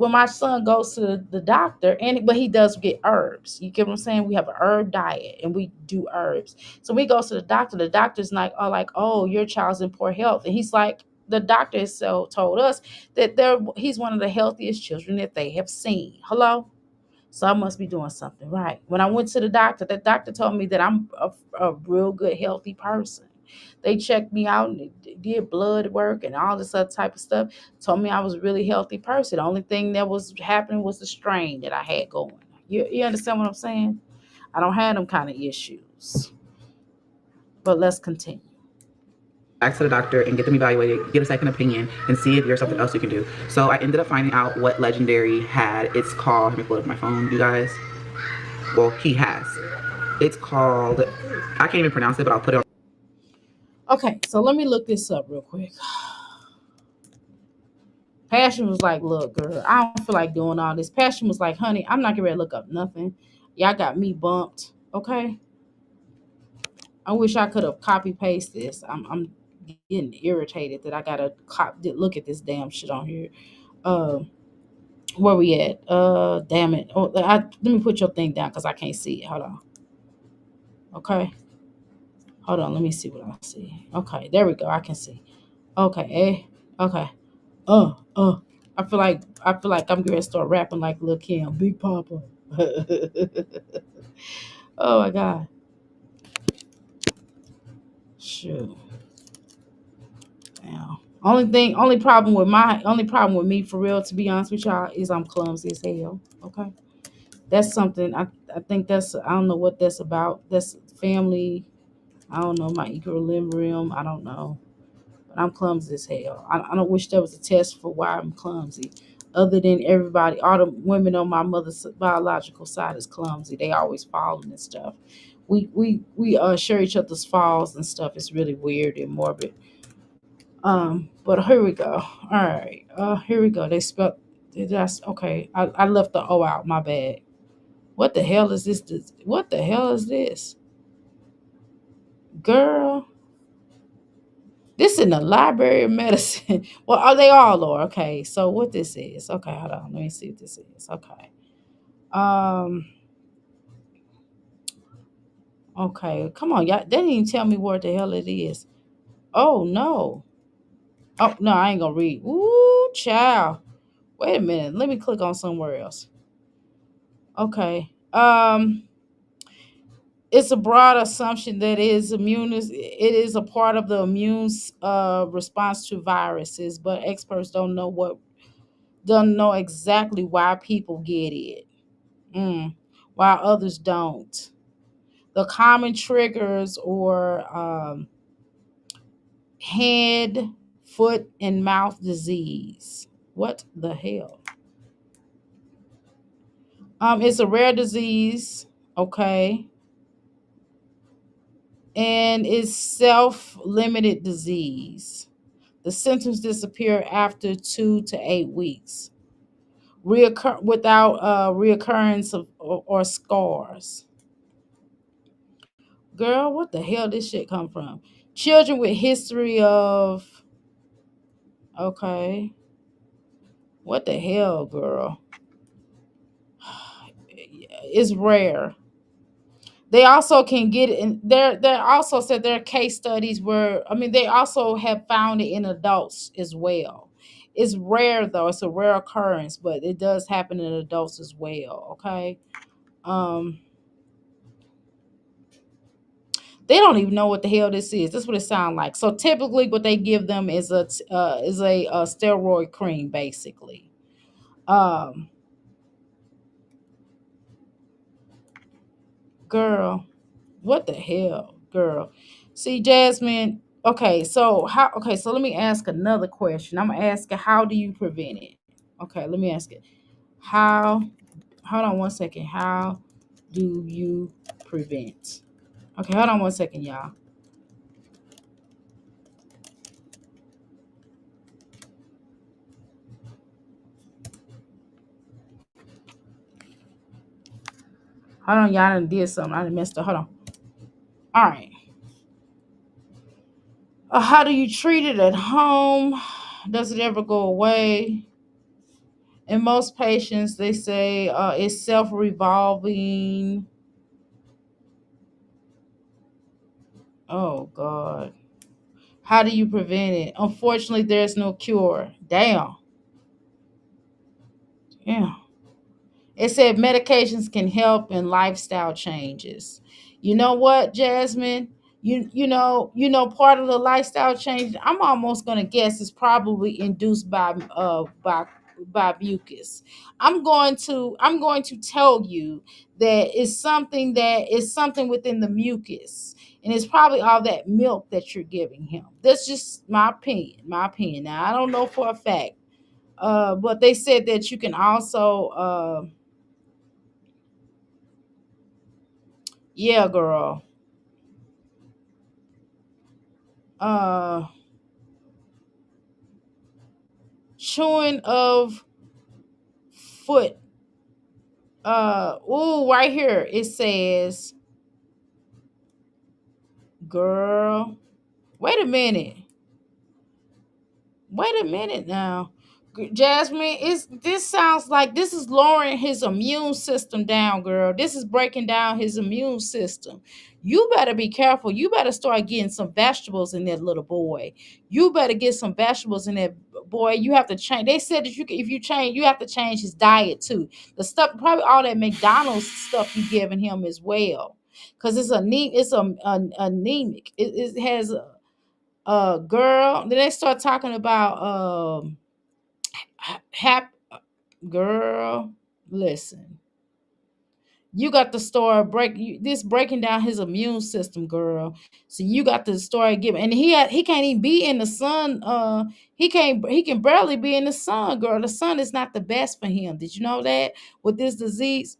my son goes to the doctor, but he does get herbs. You get what I'm saying? We have a herb diet and we do herbs. So we goes to the doctor. The doctor's like, oh, your child's in poor health, and he's like, the doctor has told us that he's one of the healthiest children that they have seen. Hello. So I must be doing something right. When I went to the doctor told me that I'm a real good, healthy person. They checked me out and did blood work and all this other type of stuff. Told me I was a really healthy person. The only thing that was happening was the strain that I had going. You understand what I'm saying? I don't have them kind of issues. But let's continue. Back to the doctor and get them evaluated, get a second opinion, and see if there's something else you can do. So I ended up finding out what Legendary had. It's called, let me pull up my phone, you guys. Well, he has. It's called, I can't even pronounce it, but I'll put it on. Okay, so let me look this up real quick. Passion was like, look, girl, I don't feel like doing all this. Passion was like, honey, I'm not getting ready to look up nothing. Y'all got me bumped. Okay. I wish I could have copy pasted this. I'm getting irritated that I gotta look at this damn shit on here. Uh, where we at? Damn it. Let me put your thing down because I can't see it. Hold on. Okay. Hold on. Let me see what I see. Okay, there we go. I can see. Okay. Okay. Uh. I feel like I'm gonna start rapping like Lil Kim, Big Papa. Oh my God. Shoot. Now, only problem with me for real, to be honest with y'all, is I'm clumsy as hell. Okay, that's something I think I don't know what that's about. That's family. I don't know my equilibrium. I don't know, but I'm clumsy as hell. I don't wish there was a test for why I'm clumsy. Other than everybody, all the women on my mother's biological side is clumsy. They always falling and stuff. We share each other's falls and stuff. It's really weird and morbid. But here we go. All right. Here we go. They spelled that's okay. I left the O out. My bad. What the hell is this? What the hell is this? Girl, this in the Library of Medicine. Well, are they all are? Okay. So what this is? Okay, hold on. Let me see what this is. Okay. Um. Okay. Come on, y'all. They didn't even tell me what the hell it is. Oh no. Oh no, I ain't gonna read. Ooh, Ooh, child. Wait a minute. Let me click on somewhere else. Okay. It's a broad assumption that it is a part of the immune response to viruses, but experts don't know exactly why people get it, while others don't. The common triggers or head, foot, and mouth disease. What the hell? It's a rare disease, okay, and it's self-limited disease. The symptoms disappear after 2 to 8 weeks, reoccur without reoccurrence or scars. Girl, what the hell this shit come from? Children with history of okay, what the hell, girl? It's rare. They also can get it in there also said there are case studies where they also have found it in adults as well. It's rare though, it's a rare occurrence, but it does happen in adults as well. Okay. Um they don't even know what the hell this is. This is what it sounds like. So typically what they give them is a steroid cream basically. Um Girl, what the hell, girl? See, Jasmine. So let me ask another question. I'm gonna ask her, how do you prevent it? Okay, let me ask it. How? Hold on one second. How do you prevent? Okay, hold on one second, y'all. Hold on, y'all done did something. I done messed up. Hold on. All right. How do you treat it at home? Does it ever go away? In most patients, they say it's self-revolving. Oh God. How do you prevent it? Unfortunately, there's no cure. Damn. Yeah. It said medications can help in lifestyle changes. You know what, Jasmine? Part of the lifestyle change, I'm almost gonna guess is probably induced by mucus. I'm going to tell you that is something within the mucus. And it's probably all that milk that you're giving him. That's just my opinion. My opinion. Now I don't know for a fact. But they said that you can also yeah, girl. Uh, chewing of foot. Right here it says, girl. Wait a minute. Wait a minute now. Jasmine, is this sounds like this is lowering his immune system down, girl. This is breaking down his immune system. You better be careful. You better start getting some vegetables in that little boy. You better get some vegetables in that boy. You have to change. They said that if you change, you have to change his diet too. The stuff, probably all that McDonald's stuff you giving him as well, because anemic. It has girl. Then they start talking about hap girl. Listen, you got the story this breaking down his immune system, girl. So you got the story given, and he can't even be in the sun. He can barely be in the sun, girl. The sun is not the best for him. Did you know that with this disease?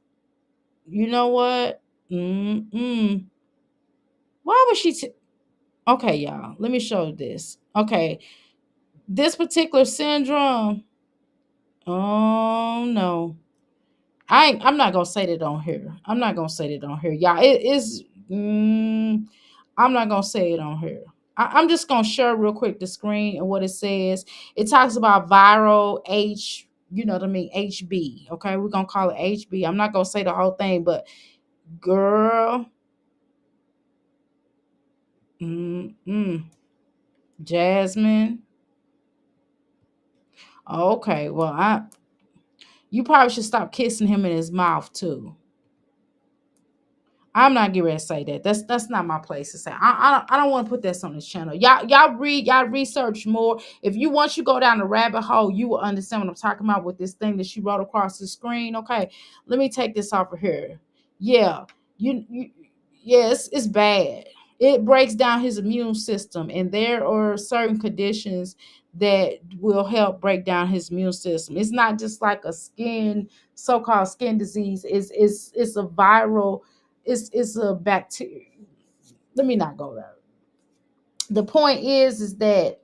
You know what? Mm-mm. Why would she? Okay, y'all. Let me show you this. Okay, this particular syndrome. Oh no. I'm not gonna say that on here. I'm not gonna say that on here. Y'all, it is I'm not gonna say it on here. I'm just gonna share real quick the screen and what it says. It talks about viral you know what I mean, HB. Okay, we're gonna call it HB. I'm not gonna say the whole thing, but girl, mm-mm. Jasmine. Okay, well, you probably should stop kissing him in his mouth too. I'm not getting ready to say that. That's not my place to say. I don't want to put this on this channel. Y'all research more. If you once you go down the rabbit hole, you will understand what I'm talking about with this thing that she wrote across the screen. Okay, let me take this off of here. Yeah, you yes, it's bad. It breaks down his immune system, and there are certain conditions that will help break down his immune system. It's not just like a so-called skin disease. It's a viral, it's a bacteria. Let me not go there. The point is that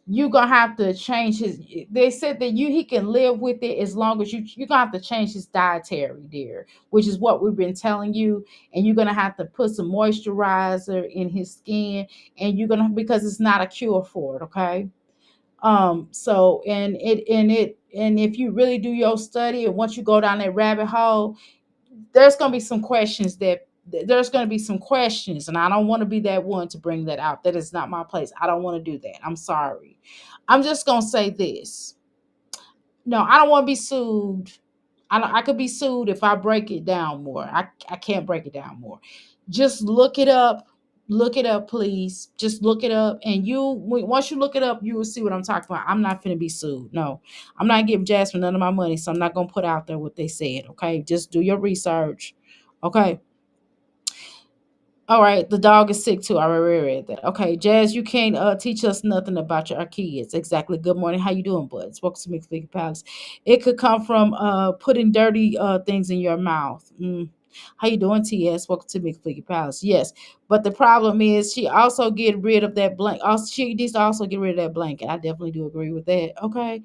you're gonna have to change his. They said that he can live with it as long as you're gonna have to change his dietary there, which is what we've been telling you. And you're gonna have to put some moisturizer in his skin, and you're gonna, because it's not a cure for it. Okay. So and if you really do your study, and once you go down that rabbit hole, there's going to be some questions that there's going to be some questions, and I don't want to be that one to bring that out. That is not my place. I don't want to do that. I'm sorry. I'm just going to say this. No, I don't want to be sued. I could be sued if I break it down more. I can't break it down more. Just look it up. Look it up, please. Just look it up, and once you look it up, you will see what I'm talking about. I'm not finna be sued. No, I'm not giving Jasmine none of my money, so I'm not gonna put out there what they said. Okay, just do your research. Okay. All right, the dog is sick too. I already read that. Okay, Jazz, you can't teach us nothing about our kids. Exactly. Good morning. How you doing, bud? Welcome to McFleeky Palace. It could come from putting dirty things in your mouth. How you doing, TS? Welcome to McFleeky Palace. Yes, but the problem is she also get rid of that blanket. Also, she needs to also get rid of that blanket. I definitely do agree with that. Okay,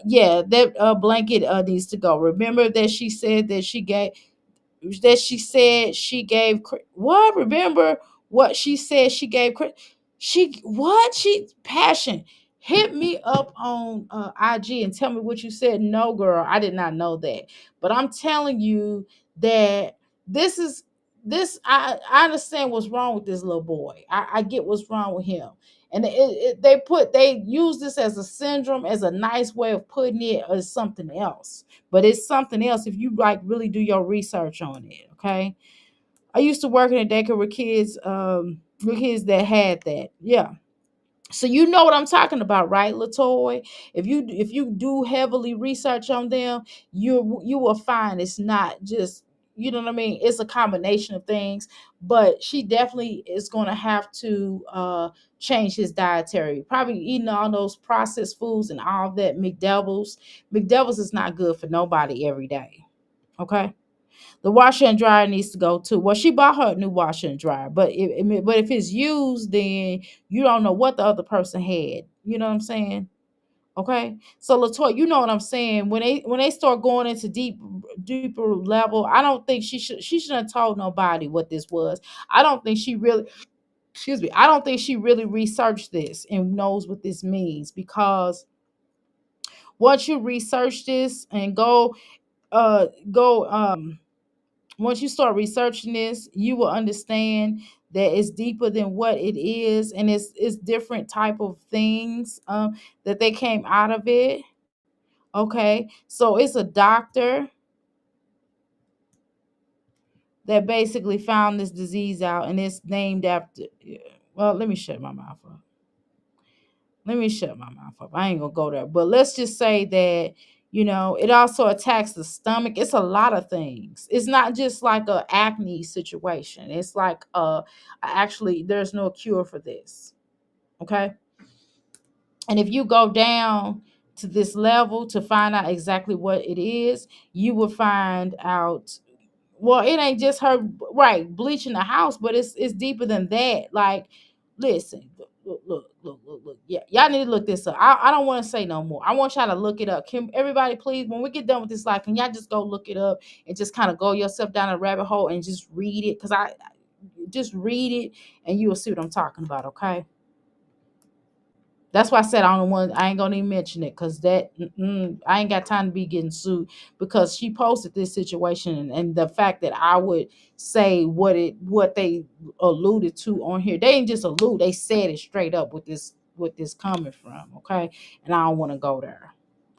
yeah, that blanket needs to go. Remember that she said she gave what, remember what she said she gave she what she passion, hit me up on IG and tell me what you said. No, girl, I did not know that, but I'm telling you that this is this I understand what's wrong with this little boy. I get what's wrong with him, and they use this as a syndrome, as a nice way of putting it, as something else, but it's something else if you like really do your research on it. Okay, I used to work in a daycare with kids that had that. Yeah, so you know what I'm talking about, right, Latoy? If you do heavily research on them, you will find it's not just, you know what I mean. It's a combination of things, but she definitely is going to have to change his dietary. Probably eating all those processed foods and all that McDoubles. McDoubles is not good for nobody every day. Okay. The washer and dryer needs to go too. Well, she bought her a new washer and dryer, but if it's used, then you don't know what the other person had. You know what I'm saying? Okay. So Latoya, you know what I'm saying. When they start going into deeper level, I don't think she shouldn't have told nobody what this was. I don't think she really, excuse me, I don't think she really researched this and knows what this means, because once you research this and go once you start researching this, you will understand that it's deeper than what it is, and it's different type of things that they came out of it. Okay, so it's a doctor that basically found this disease out, and it's named after. Well, let me shut my mouth up. Let me shut my mouth up. I ain't gonna go there. But let's just say that, it also attacks the stomach. It's a lot of things. It's not just like a acne situation. It's like actually there's no cure for this. Okay. And if you go down to this level to find out exactly what it is, you will find out, well, it ain't just her, right, bleaching the house, but it's deeper than that. Like, listen, look. Yeah, y'all need to look this up. I don't want to say no more. I want y'all to look it up. Can everybody please, when we get done with this live, can y'all just go look it up and just kind of go yourself down a rabbit hole and just read it? Because I just read it and you will see what I'm talking about. Okay. That's why I said I ain't gonna even mention it, because I ain't got time to be getting sued, because she posted this situation, and the fact that I would say what they alluded to on here. They didn't just allude, they said it straight up with this coming from. Okay. And I don't want to go there.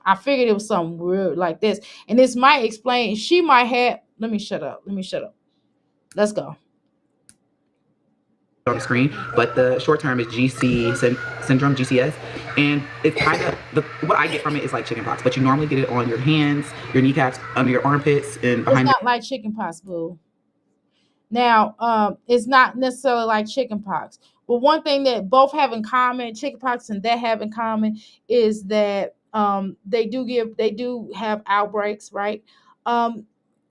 I figured it was something weird like this. And this might explain, she might have, let me shut up. Let me shut up. Let's go. On the screen, but the short term is syndrome, GCS, and it's kind of what I get from it is like chickenpox, but you normally get it on your hands, your kneecaps, under your armpits, and It's behind. not like chickenpox, boo. Now, it's not necessarily like chickenpox, but one thing that both have in common, chickenpox and that have in common, is that they do have outbreaks, right? Um,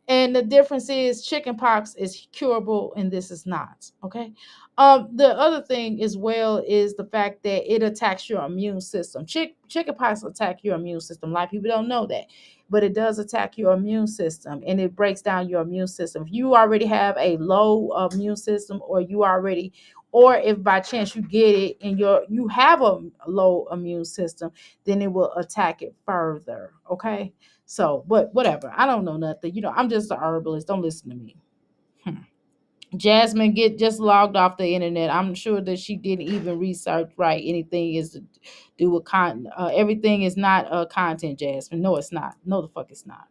and the difference is chickenpox is curable and this is not. Okay. The other thing as well is the fact that it attacks your immune system. Chickenpox attack your immune system. A lot of people don't know that, but it does attack your immune system and it breaks down your immune system. If you already have a low immune system, or if by chance you get it and you have a low immune system, then it will attack it further. Okay. So, but whatever. I don't know nothing. I'm just a herbalist. Don't listen to me. Hmm. Jasmine get just logged off the internet. I'm sure that she didn't even research right. Anything is to do with content. Everything is not content, Jasmine. No, it's not. No, the fuck it's not.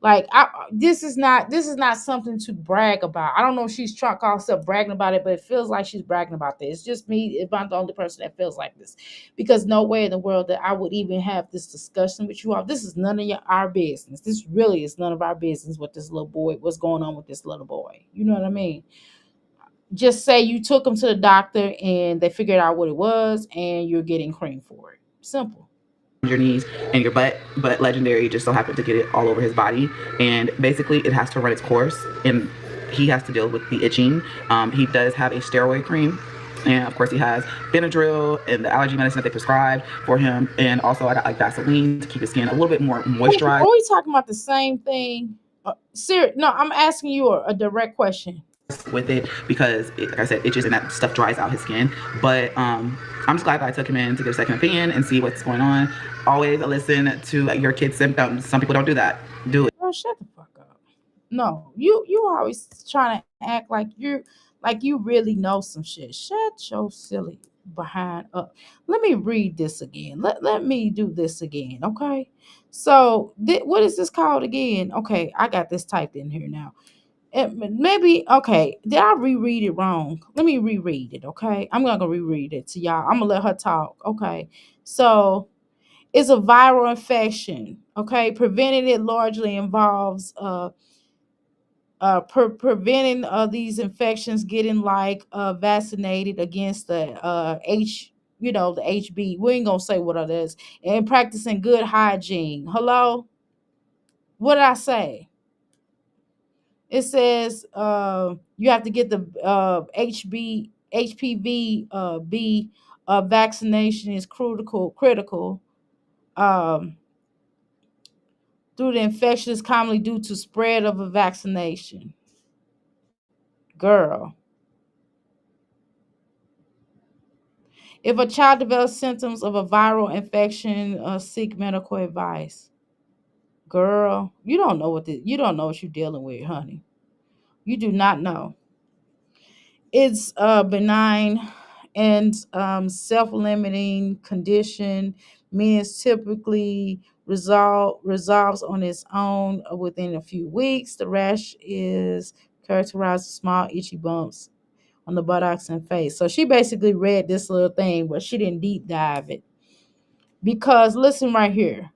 Like this is not something to brag about. I don't know if she's trying to call herself bragging about it, but it feels like she's bragging about this. It's just me. If I'm the only person that feels like this, because no way in the world that I would even have this discussion with you all. This is none of our business. This really is none of our business. What this little boy, what's going on with this little boy? You know what I mean? Just say you took him to the doctor and they figured out what it was, and you're getting cream for it. Simple. Your knees and your butt, but Legendary just so happened to get it all over his body, and basically it has to run its course, and he has to deal with the itching. He does have a steroid cream, and of course he has Benadryl and the allergy medicine that they prescribed for him, and also I got like Vaseline to keep his skin a little bit more moisturized. Are we talking about the same thing? No, I'm asking you a direct question. With it because like I said, itches and that stuff dries out his skin. But I'm just glad that I took him in to get a second opinion and see what's going on. Always listen to your kid's symptoms. Some people don't do that. Do it. Girl, shut the fuck up. No, you always trying to act like you really know some shit. Shut your silly behind up. Let me read this again. Let me do this again, okay? So, what is this called again? Okay, I got this typed in here now. Maybe okay. Did I reread it wrong? Let me reread it. Okay, I'm gonna reread it to y'all. I'm gonna let her talk. Okay, so it's a viral infection. Okay, preventing it largely involves preventing these infections getting like vaccinated against the the HB. We ain't gonna say what it is, and practicing good hygiene. Hello, what did I say? It says you have to get the HPV B vaccination is critical. Um, through the infection is commonly due to spread of a vaccination. Girl, if a child develops symptoms of a viral infection, seek medical advice. Girl, you don't know what you're dealing with, honey. You do not know. It's benign and self-limiting condition, means typically resolves on its own within a few weeks. The rash is characterized with small itchy bumps on the buttocks and face. So she basically read this little thing, but she didn't deep dive it. Because listen right here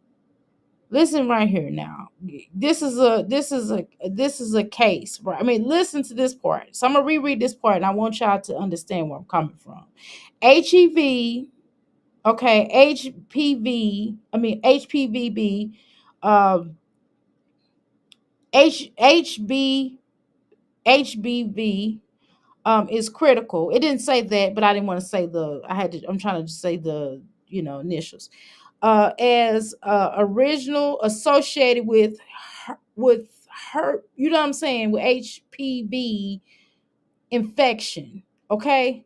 now. This is a case, right? I mean, listen to this part. So I'm gonna reread this part, and I want y'all to understand where I'm coming from. HEV, okay, HPV. I mean HPVB, um, HB HBV is critical. It didn't say that, but I didn't want to say the. I had to. I'm trying to say the initials. As original associated with her. You know what I'm saying, with HPV infection. Okay,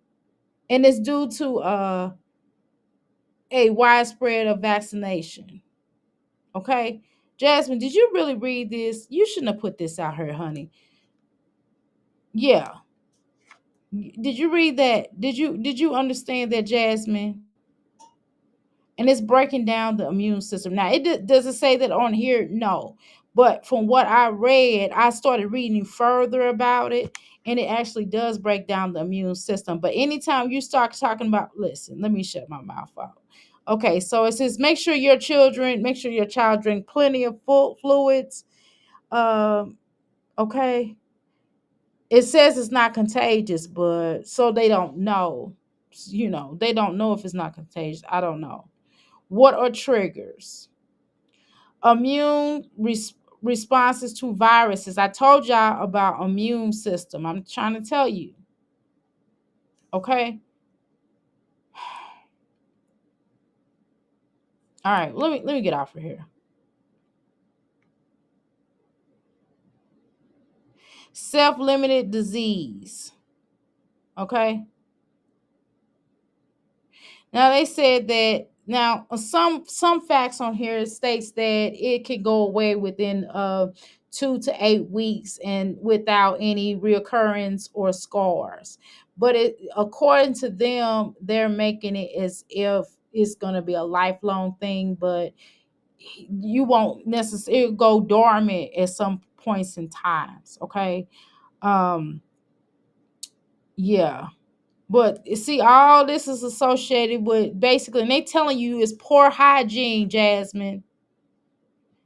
and it's due to a widespread of vaccination. Okay, Jasmine, did you really read this? You shouldn't have put this out here, honey. Yeah. Did you read that? Did you understand that, Jasmine? and it's breaking down the immune system. Now, does it say that on here? No, but from what I read, I started reading further about it, and it actually does break down the immune system. But anytime you start talking about, listen, let me shut my mouth out. Okay, so it says make sure your child drink plenty of full fluids. Okay, it says it's not contagious, but so they don't know. They don't know if it's not contagious. I don't know. What are triggers? Immune responses to viruses. I told y'all about immune system. I'm trying to tell you. Okay. All right. Let me get off of here. Self-limited disease. Okay. Now they said that some facts on here states that it can go away within 2 to 8 weeks and without any reoccurrence or scars. But according to them, they're making it as if it's going to be a lifelong thing, but you won't necessarily go dormant at some points in times. Okay. Um, yeah. But you see, all this is associated with basically, and they telling you it's poor hygiene, Jasmine.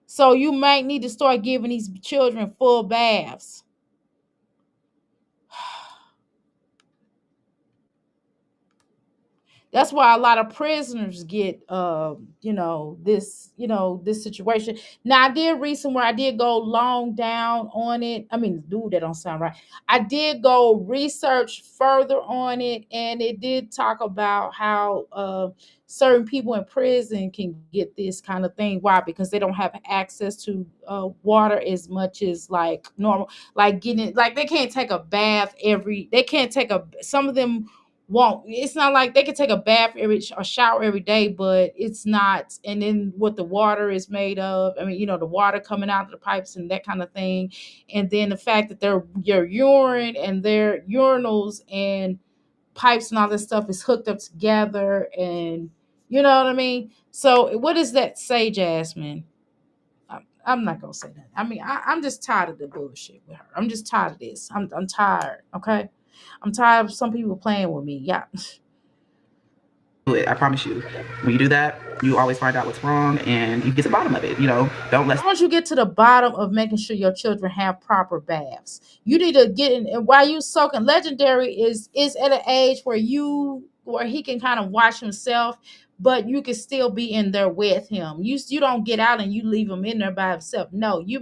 So you might need to start giving these children full baths. That's why a lot of prisoners get this situation. Now I did read somewhere, I did go long down on it. I mean, dude, that don't sound right. I did go research further on it, and it did talk about how certain people in prison can get this kind of thing. Why? Because they don't have access to water as much as like normal, like getting, like they can't take a bath they can't take some of them won't. It's not like they can take a bath or shower every day, but it's not. And then what the water is made of, I mean, the water coming out of the pipes and that kind of thing. And then the fact that your urine and their urinals and pipes and all this stuff is hooked up together, and you know what I mean? So what does that say, Jasmine? I'm not gonna say that. I mean, I'm just tired of the bullshit with her. I'm just tired of this. I'm tired. Okay, I'm tired of some people playing with me. Yeah. I promise you. When you do that, you always find out what's wrong and you get to the bottom of it. Don't let. Once you get to the bottom of making sure your children have proper baths, you need to get in. And while you soaking, Legendary is at an age where he can kind of wash himself, but you can still be in there with him. You don't get out and you leave him in there by himself. No, you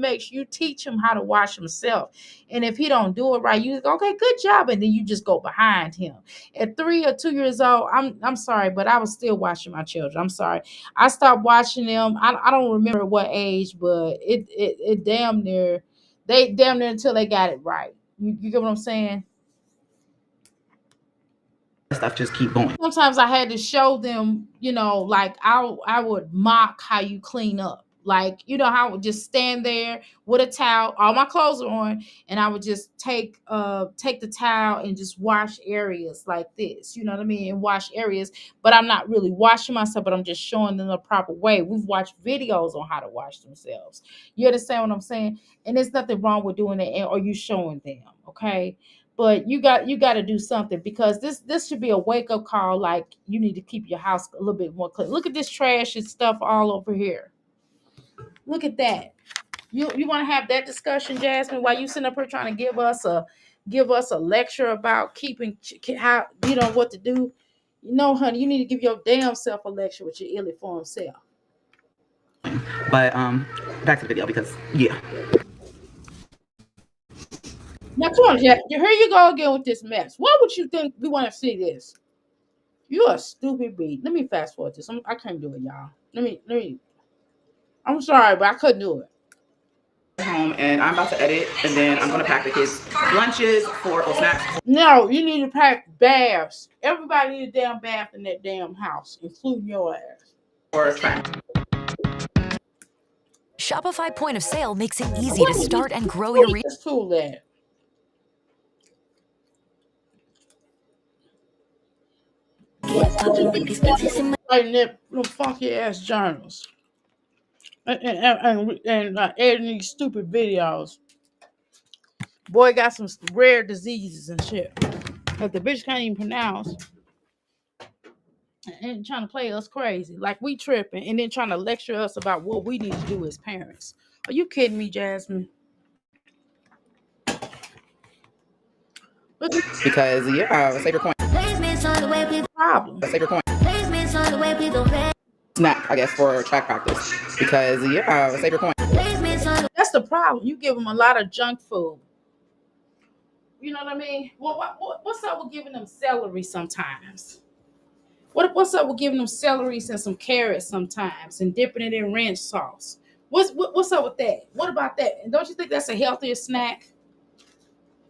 teach him how to wash himself. And if he don't do it right, you go, okay, good job, and then you just go behind him. At 3 or 2 years old, I'm sorry, but I was still washing my children. I'm sorry. I stopped watching them. I don't remember what age, but it damn near until they got it right. You get what I'm saying? Stuff just keep going. Sometimes I had to show them, like I would mock how you clean up. Like, how I would just stand there with a towel, all my clothes are on, and I would just take the towel and just wash areas like this, you know what I mean? And wash areas, but I'm not really washing myself, but I'm just showing them the proper way. We've watched videos on how to wash themselves. You understand what I'm saying? And there's nothing wrong with doing it, or you showing them, okay? But you got to do something, because this should be a wake up call. Like, you need to keep your house a little bit more clean. Look at this trash and stuff all over here. Look at that. You want to have that discussion, Jasmine, while you sitting up here trying to give us a lecture about keeping how what to do. Honey, you need to give your damn self a lecture with your ill-informed self. But back to the video, because yeah. Now, come on, Jack. Here you go again with this mess. Why would you think we want to see this? You're a stupid beat. Let me fast forward this. I can't do it, y'all. Let me. I'm sorry, but I couldn't do it. Home, and I'm about to edit, and then I'm gonna pack the kids lunches or snacks. No, you need to pack baths. Everybody need a damn bath in that damn house, including your ass. Or trash. Shopify Point of Sale makes it easy to start and grow your This tool at? Yes. Writing them funky ass journals and editing these stupid videos. Boy got some rare diseases and shit that the bitch can't even pronounce and trying to play us crazy. Like we tripping and then trying to lecture us about what we need to do as parents. Are you kidding me, Jasmine? Look at Because yeah, save your coin. the problem. Save your coin. Snack, I guess, for track practice. Because yeah, save your coin. That's the problem. You give them a lot of junk food. You know what I mean? What's up with giving them celery sometimes? What's up with giving them celeries and some carrots sometimes and dipping it in ranch sauce? What's up with that? What about that? And don't you think that's a healthier snack?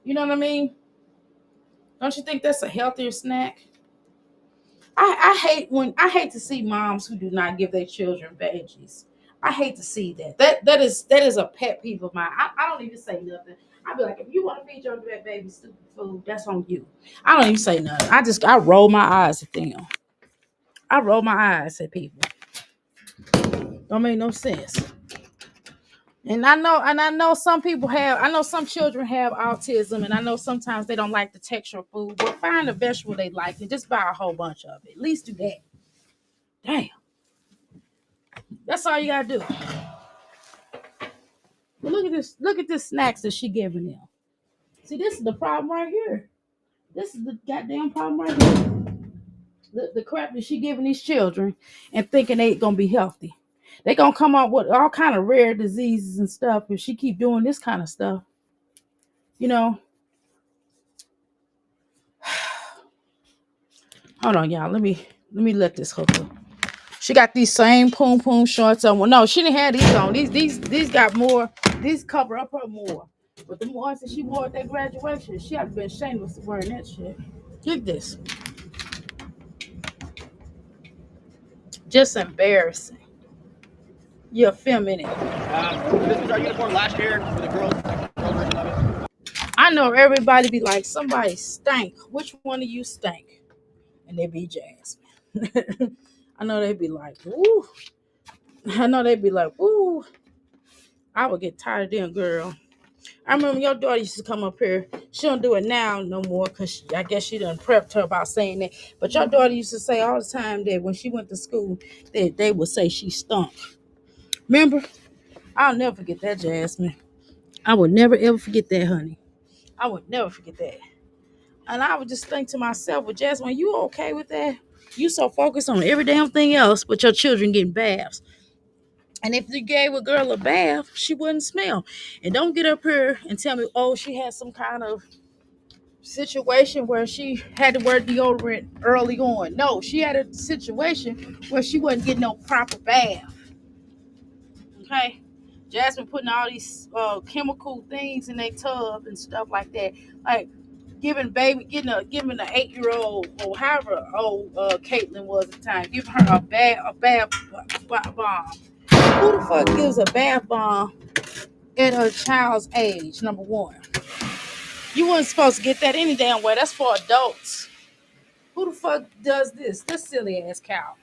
You know what I mean? Don't you think that's a healthier snack? I hate to see moms who do not give their children veggies. I hate to see that. That is a pet peeve of mine. I don't even say nothing. I be like, if you want to feed your baby stupid food, that's on you. I don't even say nothing. I roll my eyes at them. I roll my eyes at people. Don't make no sense. And I know some people have, I know some children have autism, and I know sometimes they don't like the texture of food, but find a vegetable they like and just buy a whole bunch of it. At least do that. Damn. That's all you gotta do. But look at this snacks that she giving them. See, this is the problem right here. This is the goddamn problem right here. The crap that she giving these children and thinking they gonna be healthy. They gonna come up with all kind of rare diseases and stuff if she keep doing this kind of stuff. You know. Hold on, y'all. Let me let this hook up. She got these same poom poom shorts on. Well, no, she didn't have these on. These got more. These cover up her more. But the ones that she wore at that graduation, she had been shameless of wearing that shit. Look at this. Just embarrassing. You're feminine. This was our uniform last year for the girls. I know everybody be like, somebody stank. Which one of you stank? And they be Jasmine. I know they be like, woo. I know they be like, woo. I would get tired of them, girl. I remember your daughter used to come up here. She don't do it now no more because I guess she done prepped her about saying that. But your daughter used to say all the time that when she went to school, that they would say she stunk. Remember? I'll never forget that, Jasmine. I would never ever forget that, honey. I would never forget that. And I would just think to myself, well, Jasmine, you okay with that? You so focused on every damn thing else, but your children getting baths. And if you gave a girl a bath, she wouldn't smell. And don't get up here and tell me, oh, she had some kind of situation where she had to wear deodorant early on. No, she had a situation where she wasn't getting no proper bath. Okay? Jasmine putting all these chemical things in their tub and stuff like that. Like giving giving an 8-year-old or however old Caitlin was at the time, giving her a bath bomb. Who the fuck gives a bath bomb at her child's age? Number one, you weren't supposed to get that any damn way. That's for adults. Who the fuck does this? This silly ass cow.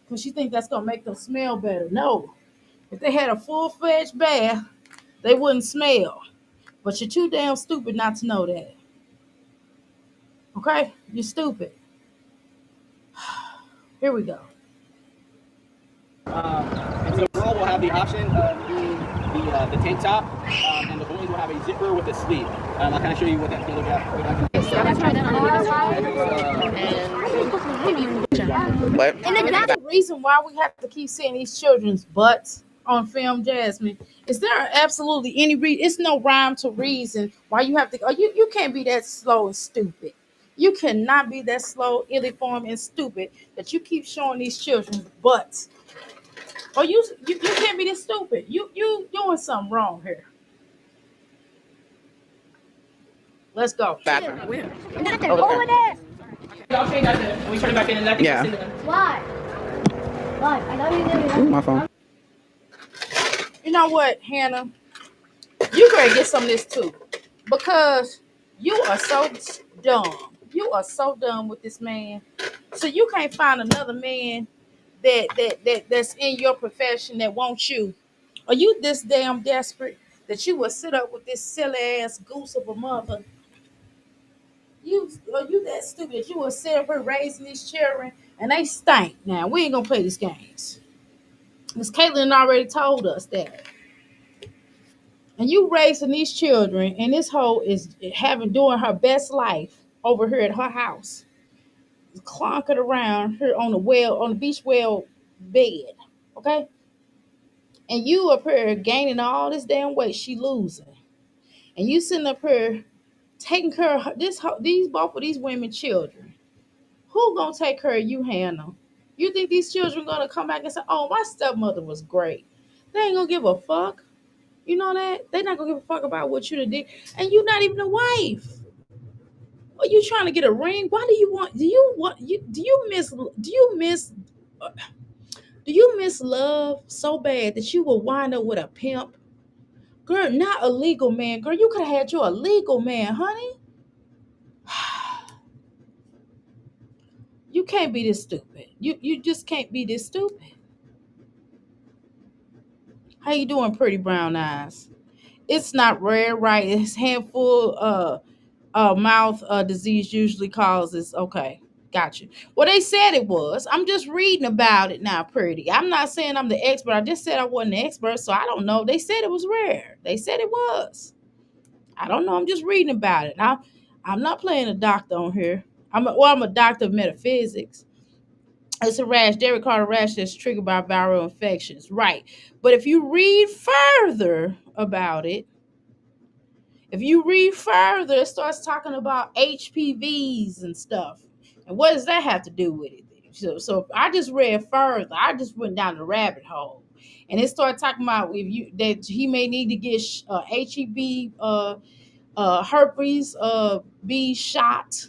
Because you think that's gonna make them smell better? No. If they had a full-fledged bath, they wouldn't smell. But you're too damn stupid not to know that. Okay? You're stupid. Here we go. And so the girl will have the option of doing the tank top, and the boys will have a zipper with a sleeve. I'll kind of show you what that's going to look at. What? And that's the reason why we have to keep seeing these children's butts on film, Jasmine. Is there absolutely any reason? It's no rhyme to reason why you have to. Oh, you can't be that slow and stupid. You cannot be that slow, illiform, and stupid that you keep showing these children's butts. Or you can't be this stupid. You doing something wrong here. Let's go. Bathroom. Over there. I'll change that and we turn it back in and I think Yeah. it's in there. Why? Why? I know you did Ooh, it. my phone. You know what, Hannah? You gotta get some of this too. Because you are so dumb. You are so dumb with this man. So you can't find another man that's in your profession that wants you. Are you this damn desperate that you would sit up with this silly ass goose of a mother? Are you that stupid that you would sit up here raising these children and they stink? Now we ain't gonna play these games. Miss Caitlin already told us that. And you raising these children, and this hoe is having doing her best life over here at her house, clonking around here on the beach well bed, okay? And you up here gaining all this damn weight she losing, and you sitting up here taking care of these both of these women children. Who gonna take care of you, Hannah? You think these children gonna come back and say, "Oh, my stepmother was great"? They ain't gonna give a fuck. You know that they're not gonna give a fuck about what you did, and you're not even a wife. Are you trying to get a ring? Why do you want? Do you miss love so bad that you will wind up with a pimp? Girl, not a legal man. Girl, you could have had you a legal man, honey. You can't be this stupid. You just can't be this stupid. How you doing, pretty brown eyes? It's not rare, right? It's handful mouth disease usually causes. Okay, gotcha. Well, they said it was. I'm just reading about it now, pretty. I'm not saying I'm the expert. I just said I wasn't the expert, so I don't know. They said it was rare. They said it was. I don't know. I'm just reading about it. I'm not playing a doctor on here. I'm a doctor of metaphysics. It's a rash. They call a rash that's triggered by viral infections, right? But if you read further about it, it starts talking about HPVs and stuff. And what does that have to do with it? So if I just read further, I just went down the rabbit hole. And it started talking about that he may need to get HEB herpes B shot.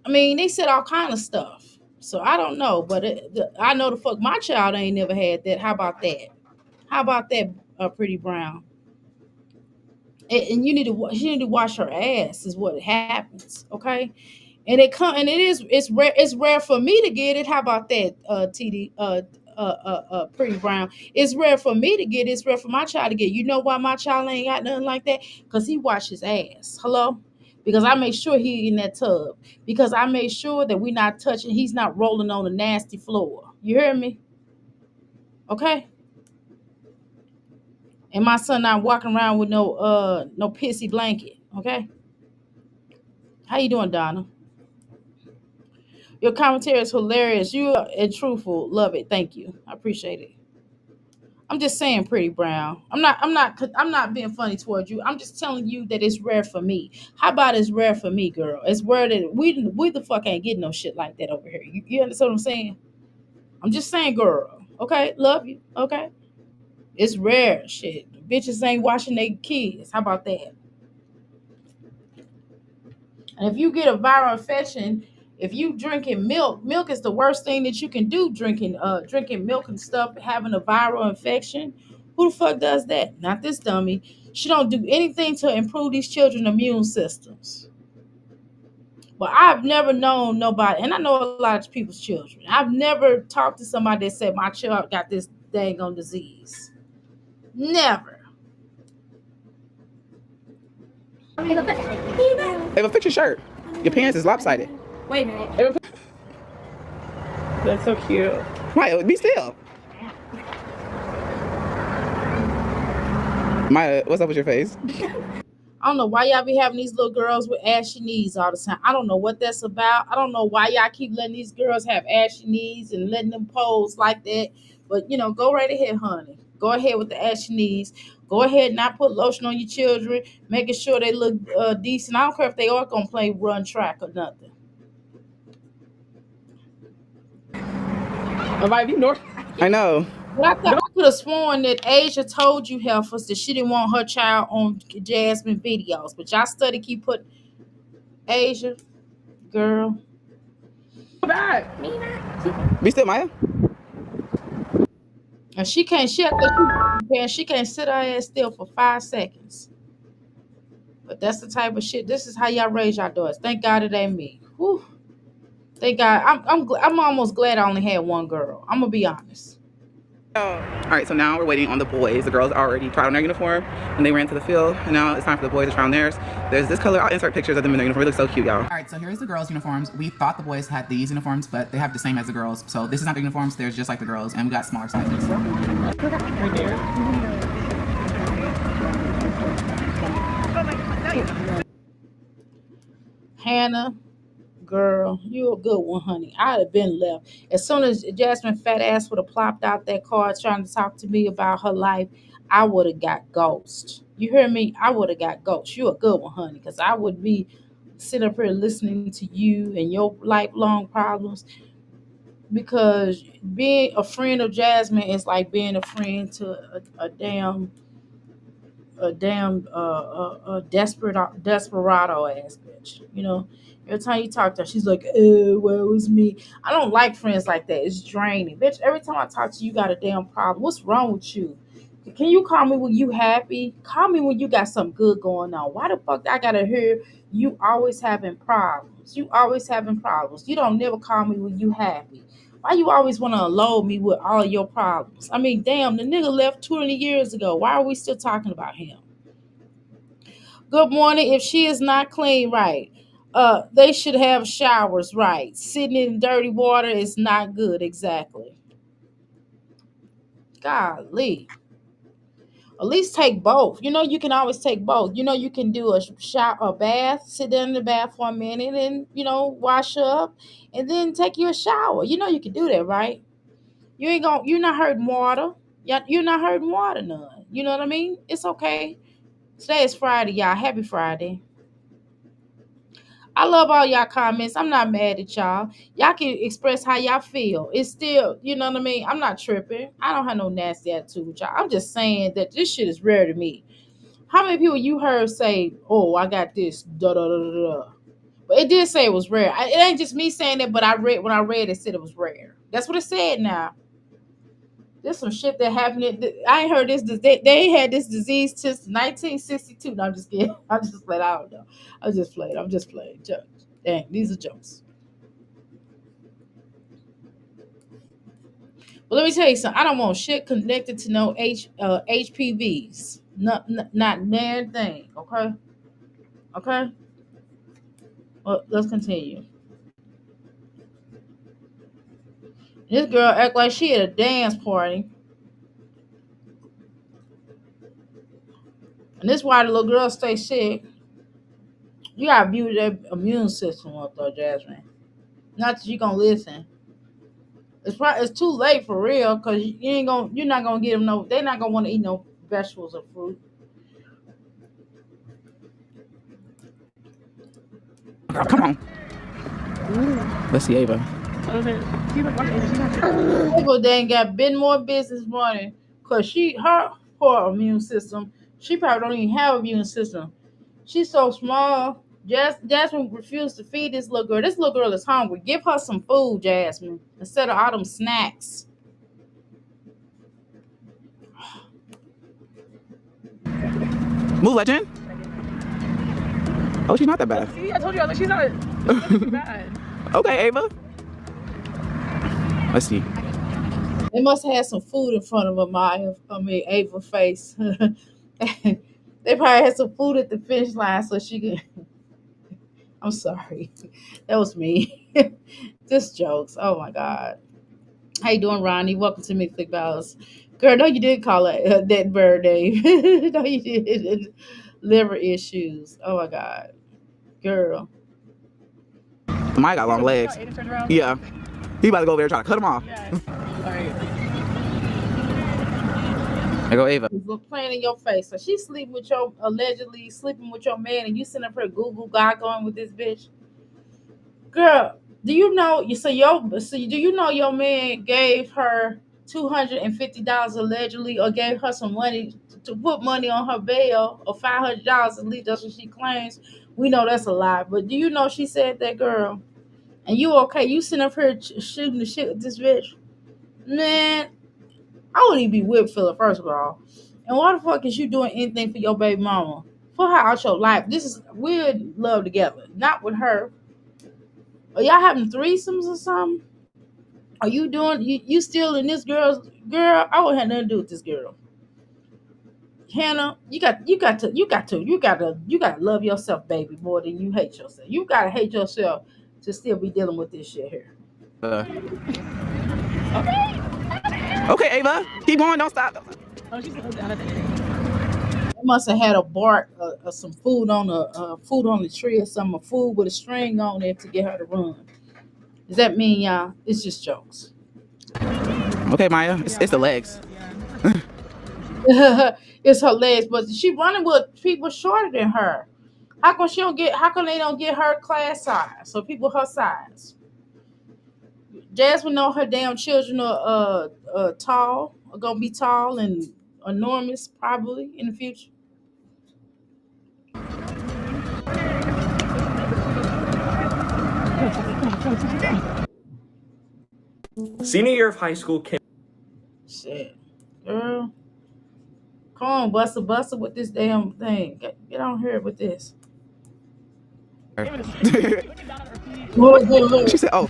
I mean, they said all kind of stuff. So I don't know, but I know the fuck my child ain't never had that. How about that? How about that, pretty brown? And she need to wash her ass is what happens, okay? And it's rare for me to get it. How about that, TD pretty brown? It's rare for me to get it. It's rare for my child to get. You know why my child ain't got nothing like that? Because he washes ass. Hello? Because I make sure he in that tub. Because I make sure that we not touching, he's not rolling on the nasty floor. You hear me? Okay? And my son not walking around with no pissy blanket. Okay? How you doing, Donna? Your commentary is hilarious. You are and truthful. Love it. Thank you. I appreciate it. I'm just saying, pretty brown. I'm not being funny towards you. I'm just telling you that it's rare for me. How about it's rare for me, girl? It's rare that we the fuck ain't getting no shit like that over here. You understand what I'm saying? I'm just saying, girl. Okay, love you. Okay, it's rare shit. Bitches ain't washing their kids. How about that? And if you get a viral infection, if you drinking milk is the worst thing that you can do. Drinking milk and stuff, having a viral infection. Who the fuck does that? Not this dummy. She don't do anything to improve these children's immune systems. But I've never known nobody, and I know a lot of people's children. I've never talked to somebody that said my child got this dang on disease. Never. Ava, fix your shirt. Your pants is lopsided. Wait a minute. That's so cute. Maya, be still. Maya, what's up with your face? I don't know why y'all be having these little girls with ashy knees all the time. I don't know what that's about. I don't know why y'all keep letting these girls have ashy knees and letting them pose like that. But, go right ahead, honey. Go ahead with the ashy knees. Go ahead and not put lotion on your children, making sure they look decent. I don't care if they are going to play run track or nothing. I know. But I thought I could have sworn that Asia told you, Heifers, that she didn't want her child on Jasmine videos. But y'all study keep putting Asia, girl. Be still, Maya. And she can't sit her ass still for 5 seconds. But that's the type of shit. This is how y'all raise your daughters. Thank God it ain't me. Whew. Thank God. I'm almost glad I only had one girl. I'm gonna be honest. All right, so now we're waiting on the boys. The girls already tried on their uniform and they ran to the field, and now it's time for the boys to try on theirs. There's this color. I'll insert pictures of them in their uniform. They look so cute, y'all. All right, so here's the girls' uniforms. We thought the boys had these uniforms, but they have the same as the girls. So this is not the uniforms. They're just like the girls, and we got smaller sizes. Right there. Hannah, girl, you a good one, honey. I'd have been left. As soon as Jasmine fat ass would have plopped out that card trying to talk to me about her life, I would have got ghost. You hear me? I would have got ghost. You a good one, honey, because I would be sitting up here listening to you and your lifelong problems. Because being a friend of Jasmine is like being a friend to a desperado ass bitch. You know, every time you talk to her, she's like, "Oh, well, it was me." I don't like friends like that. It's draining, bitch. Every time I talk to you, you got a damn problem. What's wrong with you? Can you call me when you happy? Call me when you got something good going on. Why the fuck I gotta hear you always having problems? You always having problems. You don't never call me when you happy. Why you always want to unload me with all your problems? I mean, damn, the nigga left 20 years ago. Why are we still talking about him? Good morning. If she is not clean right, they should have showers right. Sitting in dirty water is not good. Exactly. Golly. At least take both. You know, you can always take both. You know, you can do a bath, sit down in the bath for a minute, and wash up, and then take you a shower. You know, you can do that, right? You're not hurting water. You're not hurting water none. You know what I mean? It's okay. Today is Friday, y'all. Happy Friday. I love all y'all comments. I'm not mad at y'all. Y'all can express how y'all feel. It's still, you know what I mean? I'm not tripping. I don't have no nasty attitude with y'all. I'm just saying that this shit is rare to me. How many people you heard say, "Oh, I got this," da da da da da? But it did say it was rare. It ain't just me saying it, but when I read it, said it was rare. That's what it said now. There's some shit that happened. I ain't heard this. They ain't had this disease since 1962. No, I'm just kidding. I'm just playing. I don't know. I'm just playing. I'm just playing. Jokes. Dang, these are jokes. But let me tell you something. I don't want shit connected to no HPVs. Not nan thing. Okay. Okay. Well, let's continue. This girl act like she at a dance party. And this why the little girl stay sick. You gotta view their immune system up though, Jasmine. Not that you gonna listen. It's too late for real, cause you're not gonna get them no. They're not gonna want to eat no vegetables or fruit. Girl, come on. Let's see Ava. People dang got been more business running, cause her poor immune system. She probably don't even have an immune system. She's so small. Jasmine refused to feed this little girl. This little girl is hungry. Give her some food, Jasmine, instead of all them snacks. Move, legend. Oh, she's not that bad. See, I told you, she's not too bad. Okay, Ava. Let's see. They must have had some food in front of Ava face. They probably had some food at the finish line so she could. I'm sorry. That was me. Just jokes. Oh my God. How you doing, Ronnie? Welcome to Mythic Balance. Girl, no, you did call it that bird name. No, you did. Liver issues. Oh my God. Girl. Mine got long legs. Yeah. He about to go over there trying to cut him off. Yeah. All right. There go Ava. Look playing in your face. So she's allegedly sleeping with your man, and you sitting up here Google goggling with this bitch. Girl, do you know? Do you know your man gave her $250 allegedly, or gave her some money to put money on her bail, or $500 at least? That's what she claims. We know that's a lie, but do you know she said that, girl? And you okay? You sitting up here shooting the shit with this bitch, man. I wouldn't even be with Philip, first of all. And why the fuck is you doing anything for your baby mama? For her out your life. We're in love together. Not with her. Are y'all having threesomes or something? Are you doing you still in this girl? I don't have nothing to do with this girl. Hannah, you gotta love yourself, baby, more than you hate yourself. You gotta hate yourself to still be dealing with this shit here. Okay, Ava, keep going. Don't stop. Oh, she's still down at the end. They must have had a bark, some food on the tree or some food with a string on it to get her to run. Does that mean y'all? It's just jokes. Okay, Maya, it's the legs. It's her legs, but she running with people shorter than her. How come she don't get? How come they don't get her class size? So people her size. Jasmine know her damn children are tall, are gonna be tall and enormous probably in the future. Senior year of high school came. Shit, girl, come on, buster with this damn thing. Get on here with this. Look, look, She look. said, "Oh."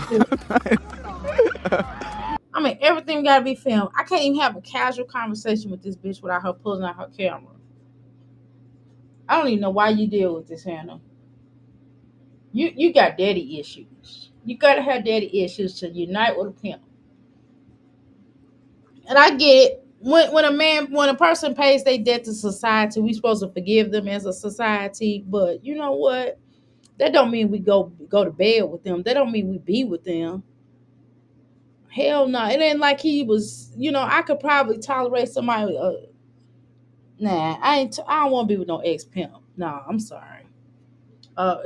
I mean, everything gotta be filmed. I can't even have a casual conversation with this bitch without her pulling out her camera. I don't even know why you deal with this, Hannah. You got daddy issues. You gotta have daddy issues to unite with a pimp. And I get it. When a person pays their debt to society, we supposed to forgive them as a society. But you know what? That don't mean we go to bed with them. That don't mean we be with them. Hell no. It ain't like he was. I could probably tolerate somebody. Nah, I don't want to be with no ex pimp. No, I'm sorry. But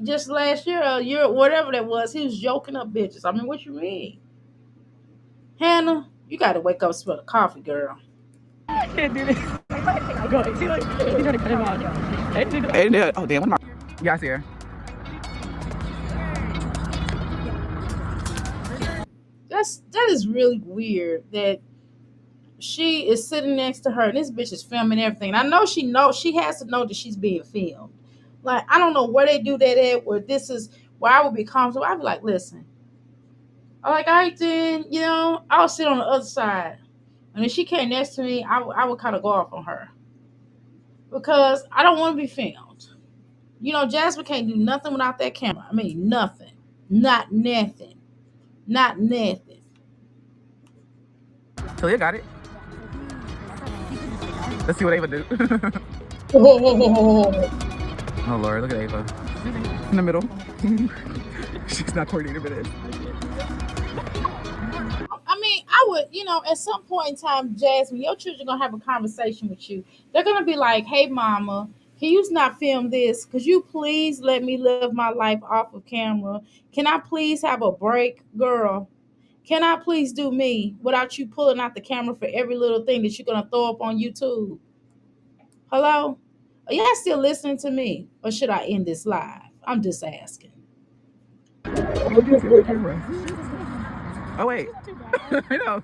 just last year, year whatever that was, he was joking up bitches. I mean, what you mean, Hannah? You got to wake up, and smell the coffee, girl. I can't do this. I'm going. See, like, he's trying to cut him off. Oh damn, what am I? Yeah, I see her. That is really weird that she is sitting next to her and this bitch is filming everything. And I know she has to know that she's being filmed. Like, I don't know where they do that at, where this is where I would be comfortable. I'd be like, listen. I'm like, all right then, I'll sit on the other side. And if she came next to me, I would kind of go off on her. Because I don't want to be filmed. Jasmine can't do nothing without that camera. I mean, nothing. Not nothing. Not nothing. Talia got it. Let's see what Ava do. Oh Lord, look at Ava in the middle. She's not coordinated with it. I mean, I would, at some point in time, Jasmine, your children gonna have a conversation with you. They're gonna be like, "Hey, mama, can you not film this? Could you please let me live my life off of camera? Can I please have a break, girl? Can I please do me without you pulling out the camera for every little thing that you're gonna throw up on YouTube? Hello? Are y'all still listening to me, or should I end this live? I'm just asking." Oh wait. I know.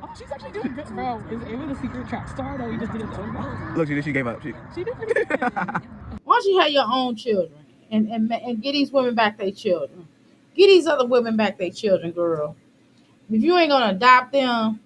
Oh, she's actually doing good, bro. Is Ava the secret track star that we just didn't know about? Look, she gave up. She did pretty good. Why don't you have your own children and get these women back their children? Get these other women back their children, girl. If you ain't gonna adopt them,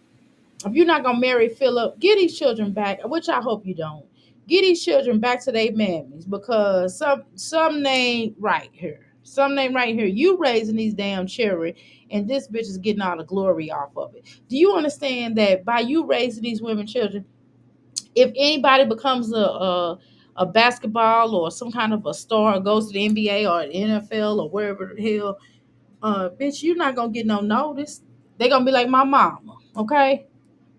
if you're not gonna marry Philip, get these children back, which I hope you don't. Get these children back to their mammies because some name right here. Some name right here. You raising these damn children, and this bitch is getting all the glory off of it. Do you understand that by you raising these women children, if anybody becomes a basketball or some kind of a star, or goes to the NBA or the NFL or wherever the hell, bitch, you're not gonna get no notice. They gonna be like my mama, okay?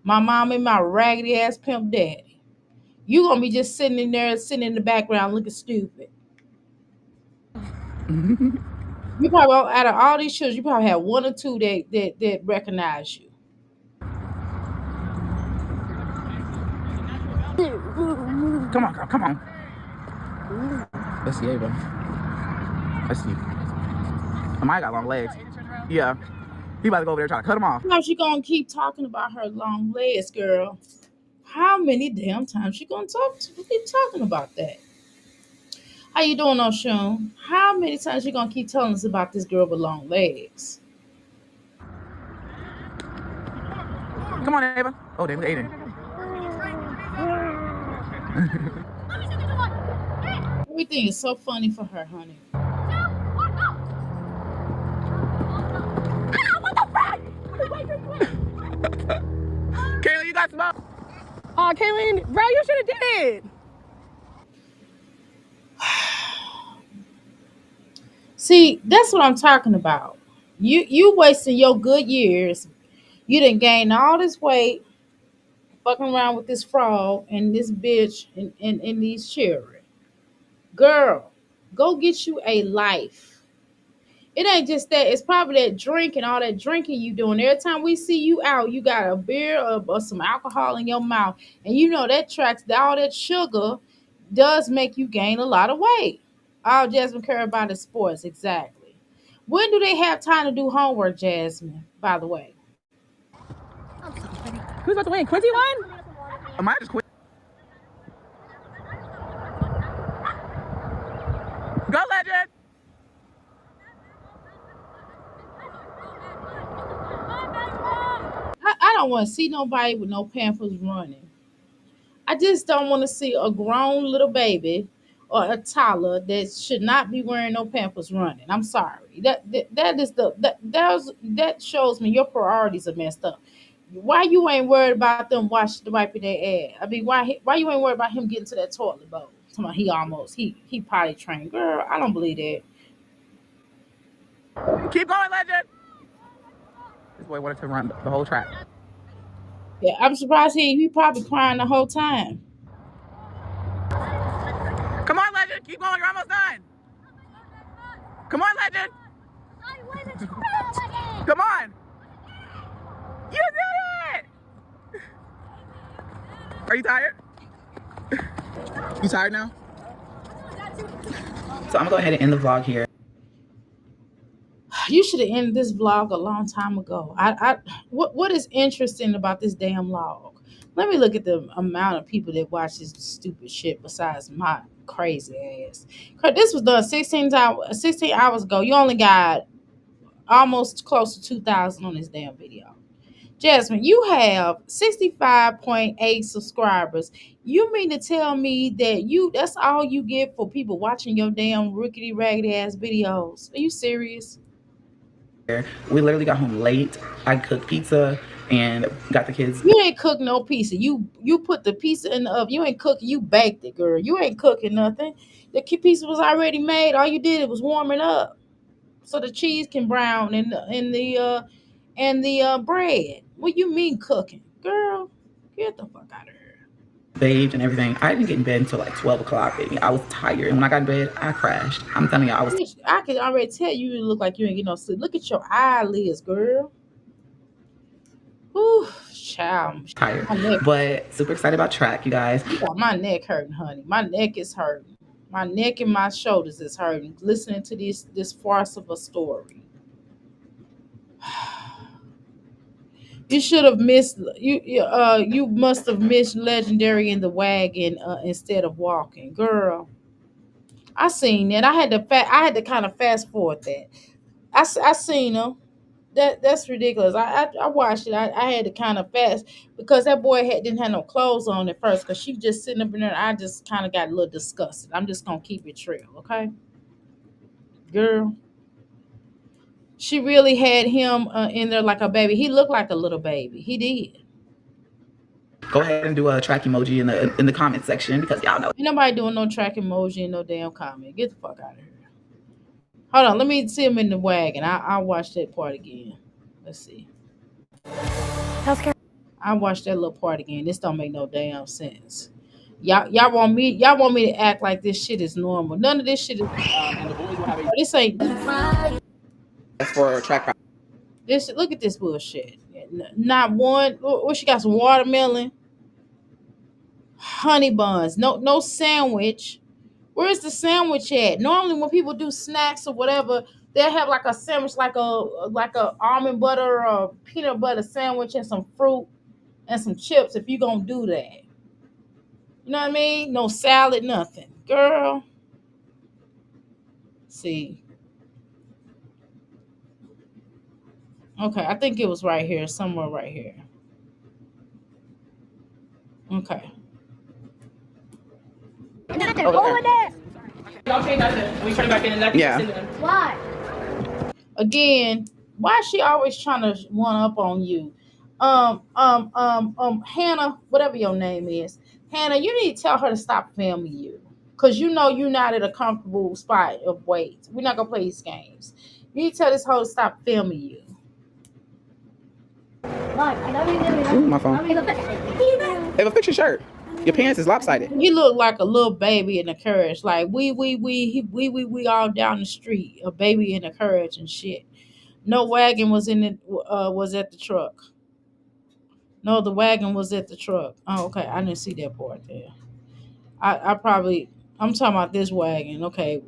My mom and my raggedy ass pimp daddy. You gonna be just sitting in there, sitting in the background looking stupid. You probably out of all these children, you probably have one or two that recognize you. Come on, girl, come on. Let's see Ava. Let's see. Amaya got long legs. Yeah. He about to go over there trying to cut him off. How she gonna keep talking about her long legs, girl? How many damn times she gonna keep talking about that? How you doing, Oshun? How many times you gonna keep telling us about this girl with long legs? Come on, Ava. Oh, they was Aiden. Everything is so funny for her, honey. Kayla, you got smoke. Oh, Kaylin, bro, you should have did it. See, that's what I'm talking about. You wasting your good years. You didn't gain all this weight, fucking around with this frog and this bitch and these children. Girl, go get you a life. It ain't just that. It's probably that drink and all that drinking you doing. Every time we see you out, you got a beer or some alcohol in your mouth, and you know that tracks all that sugar does make you gain a lot of weight. All Jasmine care about is sports, exactly. When do they have time to do homework, Jasmine? By the way, Who's about to win? Quincy won? I might just quit. Go, Legend. I don't want to see nobody with no pampers running. I just don't want to see a grown little baby or a toddler that should not be wearing no pampers running. I'm sorry. That is that shows me your priorities are messed up. Why you ain't worried about them wiping their ass? I mean, why you ain't worried about him getting to that toilet bowl? Come on, he potty trained. Girl, I don't believe that. Keep going, Legend. This boy wanted to run the whole track. Yeah, I'm surprised he probably crying the whole time. Come on, Legend. Keep going. You're almost done. Come on, Legend. Come on. You did it. Are you tired? You tired now? So I'm gonna go ahead and end the vlog here. You should have ended this vlog a long time ago. What is interesting about this damn log? Let me look at the amount of people that watch this stupid shit besides my crazy ass. 'Cause this was done 16 hours ago. You only got almost close to 2,000 on this damn video. Jasmine, you have 65.8 subscribers. You mean to tell me that that's all you get for people watching your damn rickety raggedy ass videos? Are you serious? We literally got home late. I cooked pizza and got the kids. You ain't cook no pizza. You put the pizza in the oven. You ain't cooking. You baked it, girl. You ain't cooking nothing. The pizza was already made. All you did was warm it up so the cheese can brown and the bread. What you mean cooking, girl? Get the fuck out of here. Bathed and everything. I didn't get in bed until like 12 o'clock, baby. I was tired. And when I got in bed, I crashed. I'm telling you, I was Bitch, I can already tell you look like you ain't get no sleep. Look at your eyelids, girl. Ooh, child. tired. My neck, But super excited about track, you guys. you got my neck hurting, honey. My neck is hurting. My neck and my shoulders is hurting. Listening to this farce of a story. You should have missed you must have missed Legendary in the wagon instead of walking, girl. I seen that. I had to kind of fast forward that. I seen him. That's ridiculous. I watched it. I had to kind of fast because that boy didn't have no clothes on at first because she just sitting up in there. I just kind of got a little disgusted. I'm just gonna keep it real, okay, girl. She really had him in there like a baby. He looked like a little baby. He did. Go ahead and do a track emoji in the comment section because y'all know. Ain't nobody doing no track emoji in no damn comment. Get the fuck out of here. Hold on, let me see him in the wagon. I'll watch that part again. Let's see. I watched that little part again. This don't make no damn sense. Y'all want me to act like this shit is normal. None of this shit is And the boys will have a this ain't That's for track. this look at this bullshit. Not one what she got some watermelon, honey buns, no sandwich. Where's the sandwich at? Normally when people do snacks or whatever, they'll have like a sandwich like a almond butter or peanut butter sandwich and some fruit and some chips if you gonna do that. You know what I mean? No salad, nothing. Girl. See. Okay, I think it was right here, somewhere right here. Okay. Nothing. Over there. Don't say nothing. We turn it back in and let Yeah. Why? Again, why is she always trying to one up on you? Hannah, whatever your name is, Hannah, you need to tell her to stop filming you. Cause you know you're not at a comfortable spot of weight. We're not gonna play these games. You need to tell this hoe to stop filming you. Why? I love you. Ooh, my phone. Ava, fix your shirt. Your pants is lopsided. You look like a little baby in a carriage. Like we all down the street, a baby in a carriage and shit. No wagon was in it. Was at the truck. No, the wagon was at the truck. Oh, okay. I didn't see that part there. I probably. I'm talking about this wagon. Okay,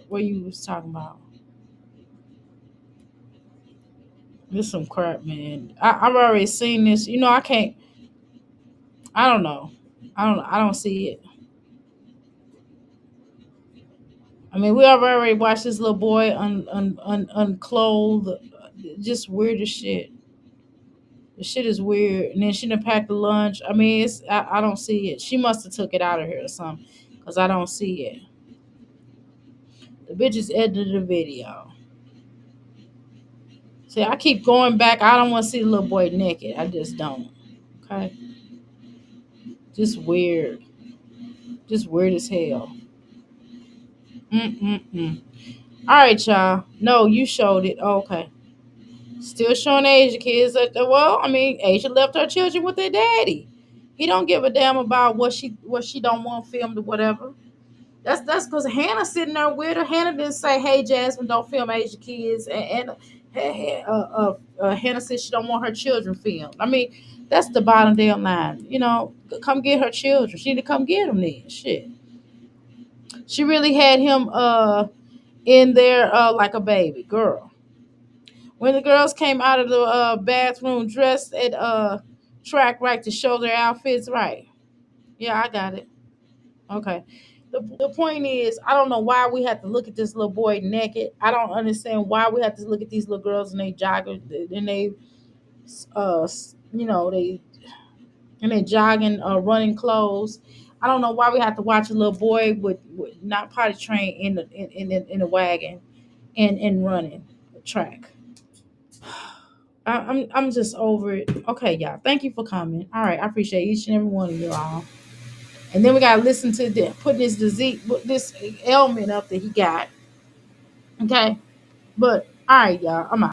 what you was talking about? This some crap, man. I've already seen this. You know, I can't. I don't know. I don't see it. I mean, we have already watched this little boy unclothed. Just weird as shit. The shit is weird. And then she done packed the lunch. I mean, I don't see it. She must have took it out of here or something. Because I don't see it. The bitch just edited the video. See, I keep going back. I don't want to see the little boy naked. I just don't. Okay? Just weird. Just weird as hell. Mm-mm-mm. All right, y'all. No, you showed it. Okay. Still showing Asia kids that well, I mean, Asia left her children with their daddy. He don't give a damn about what she don't want filmed or whatever. That's because Hannah sitting there with her. Hannah didn't say, "Hey, Jasmine, don't film Asia kids," and Hannah said she don't want her children filmed. I mean, that's the bottom damn line. You know, come get her children. She need to come get them then. Shit. She really had him in there like a baby girl. When the girls came out of the bathroom dressed at track right to show their outfits right. Yeah, I got it. Okay. The point is, I don't know why we have to look at this little boy naked. I don't understand why we have to look at these little girls and they jogger and they you know, they jogging running clothes. I don't know why we have to watch a little boy with not potty trained in the wagon and running track. I'm just over it. Okay, y'all. Thank you for coming. All right, I appreciate each and every one of you all. And then we gotta listen to the putting this disease, this ailment up that he got. Okay, but all right, y'all. I'm out.